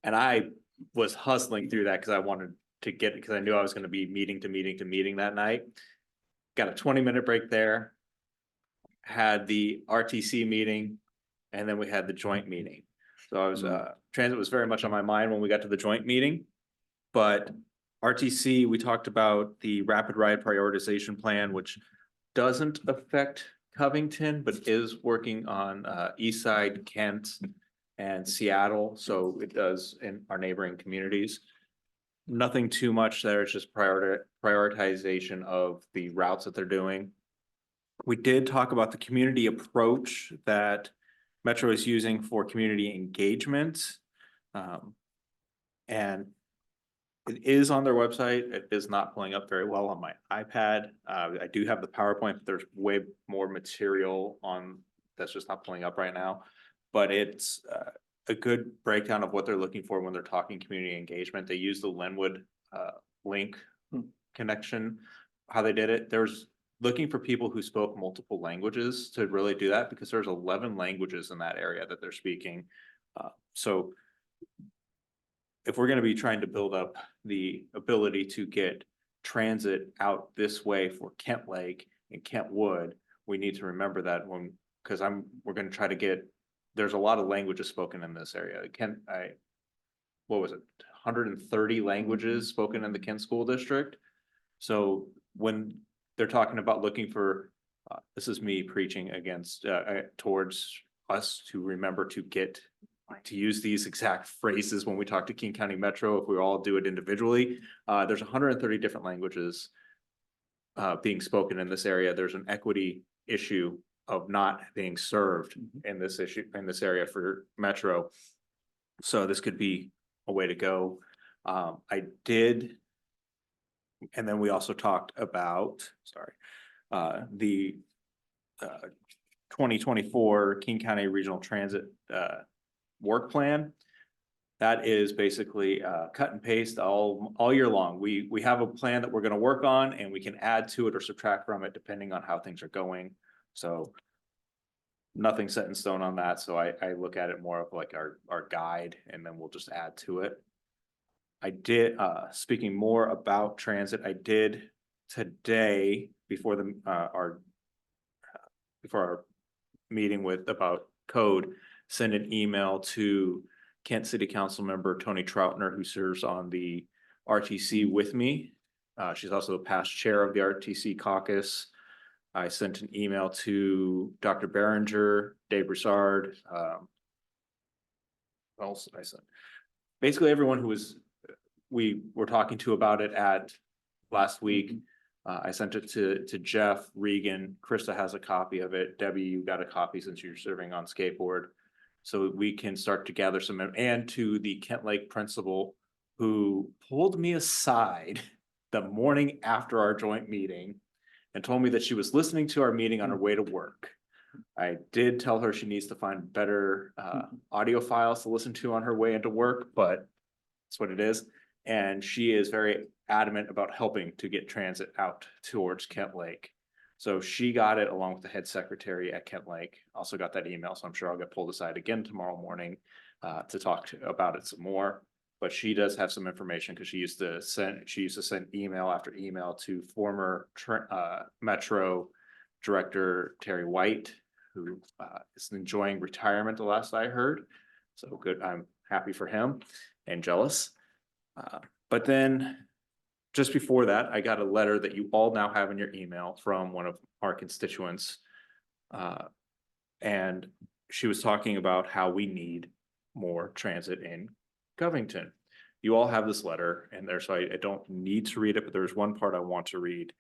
S6: And I was hustling through that because I wanted to get, because I knew I was going to be meeting to meeting that night. Got a 20-minute break there, had the RTC meeting, and then we had the joint meeting. So I was, transit was very much on my mind when we got to the joint meeting. But RTC, we talked about the rapid ride prioritization plan, which doesn't affect Covington, but is working on East Side, Kent, and Seattle. So it does in our neighboring communities. Nothing too much there. It's just prioritization of the routes that they're doing. We did talk about the community approach that Metro is using for community engagement. And it is on their website. It is not pulling up very well on my iPad. I do have the PowerPoint, but there's way more material on that's just not pulling up right now. But it's a good breakdown of what they're looking for when they're talking community engagement. They use the Linwood link connection, how they did it. There's looking for people who spoke multiple languages to really do that, because there's 11 languages in that area that they're speaking. So if we're going to be trying to build up the ability to get transit out this way for Kent Lake and Kentwood, we need to remember that because we're going to try to get, there's a lot of languages spoken in this area. What was it? 130 languages spoken in the Kent School District. So when they're talking about looking for, this is me preaching against, towards us to remember to use these exact phrases when we talk to King County Metro, if we all do it individually. There's 130 different languages being spoken in this area. There's an equity issue of not being served in this area for Metro. So this could be a way to go. And then we also talked about, the 2024 King County Regional Transit work plan. That is basically cut and paste all year long. We have a plan that we're going to work on, and we can add to it or subtract from it depending on how things are going. So nothing set in stone on that. So I look at it more of like our guide, and then we'll just add to it. I did, speaking more about transit, I did today before our meeting about code, send an email to Kent City Council member Tony Troutner, who serves on the RTC with me. She's also a past chair of the RTC caucus. I sent an email to Dr. Behringer, Dave Broussard. Also, I sent basically everyone who we were talking to about it at last week. I sent it to Jeff, Regan. Krista has a copy of it. Debbie, you got a copy since you're serving on skateboard. So we can start to gather some, and to the Kent Lake principal, who pulled me aside the morning after our joint meeting and told me that she was listening to our meeting on her way to work. I did tell her she needs to find better audio files to listen to on her way into work, but that's what it is. And she is very adamant about helping to get transit out towards Kent Lake. So she got it along with the head secretary at Kent Lake. Also got that email, so I'm sure I'll get pulled aside again tomorrow morning to talk about it some more. But she does have some information, because she used to send email after email to former Metro Director Terry White, who is enjoying retirement the last I heard. So good, I'm happy for him and jealous. But then just before that, I got a letter that you all now have in your email from one of our constituents. And she was talking about how we need more transit in Covington. You all have this letter in there, so I don't need to read it, but there's one part I want to read.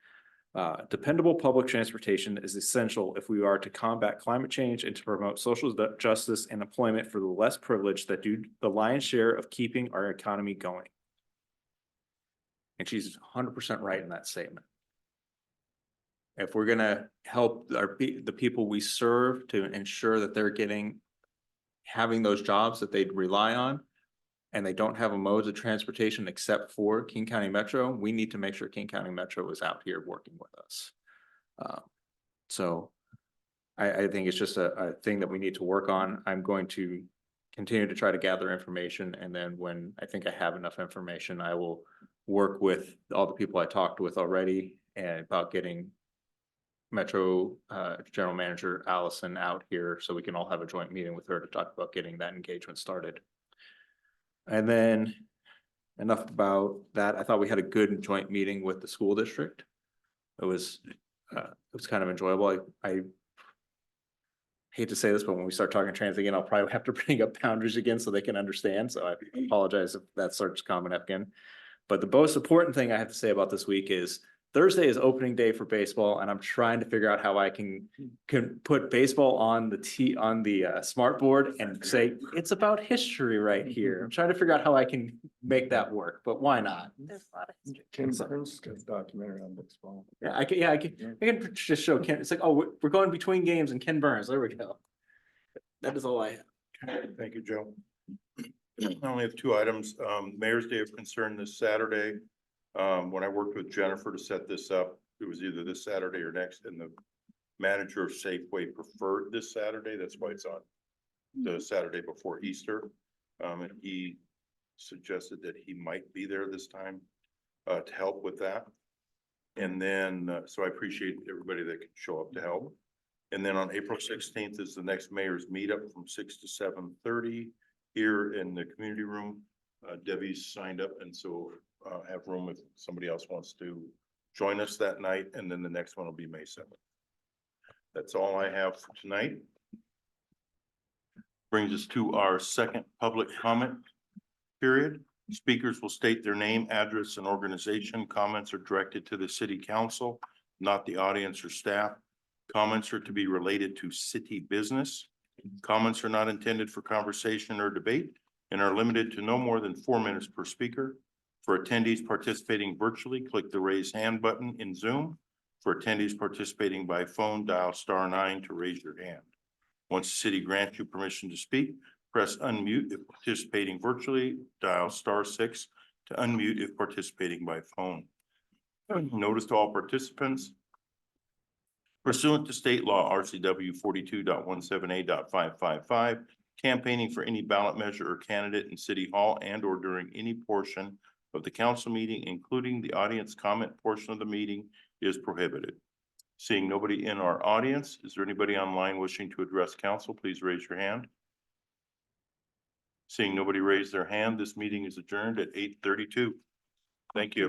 S6: Dependable public transportation is essential if we are to combat climate change and to promote social justice and employment for the less privileged that do the lion's share of keeping our economy going. And she's 100% right in that statement. If we're gonna help the people we serve to ensure that they're having those jobs that they rely on, and they don't have a modes of transportation except for King County Metro, we need to make sure King County Metro is out here working with us. So I think it's just a thing that we need to work on. I'm going to continue to try to gather information, and then when I think I have enough information, I will work with all the people I talked with already and about getting Metro General Manager Allison out here so we can all have a joint meeting with her to talk about getting that engagement started. And then enough about that. I thought we had a good joint meeting with the school district. It was kind of enjoyable. I hate to say this, but when we start talking transit again, I'll probably have to bring up boundaries again so they can understand. So I apologize if that starts coming up again. But the most important thing I have to say about this week is Thursday is opening day for baseball, and I'm trying to figure out how I can put baseball on the smart board and say, it's about history right here. I'm trying to figure out how I can make that work, but why not?
S17: There's a lot of history.
S11: Ken Burns got a documentary on baseball.
S6: Yeah, I can just show Ken, it's like, oh, we're going between games and Ken Burns, there we go. That is all I have.
S1: Thank you, Joe. I only have two items. Mayor's Day of Concern this Saturday. When I worked with Jennifer to set this up, it was either this Saturday or next, and the manager of Safeway preferred this Saturday. That's why it's on the Saturday before Easter. And he suggested that he might be there this time to help with that. And then, so I appreciate everybody that can show up to help. And then on April 16th is the next mayor's meetup from 6 to 7:30 here in the community room. Debbie's signed up, and so have room if somebody else wants to join us that night. And then the next one will be May 7th. That's all I have for tonight. Brings us to our second public comment period. Speakers will state their name, address, and organization. Comments are directed to the city council, not the audience or staff. Comments are to be related to city business. Comments are not intended for conversation or debate and are limited to no more than 4 minutes per speaker. For attendees participating virtually, click the raise hand button in Zoom. For attendees participating by phone, dial *9 to raise your hand. Once the city grants you permission to speak, press unmute if participating virtually, dial *6 to unmute if participating by phone. Notice to all participants, pursuant to state law RCW 42.17a.555, campaigning for any ballot measure or candidate in City Hall and or during any portion of the council meeting, including the audience comment portion of the meeting, is prohibited. Seeing nobody in our audience, is there anybody online wishing to address council? Please raise your hand. Seeing nobody raise their hand, this meeting is adjourned at 8:32. Thank you.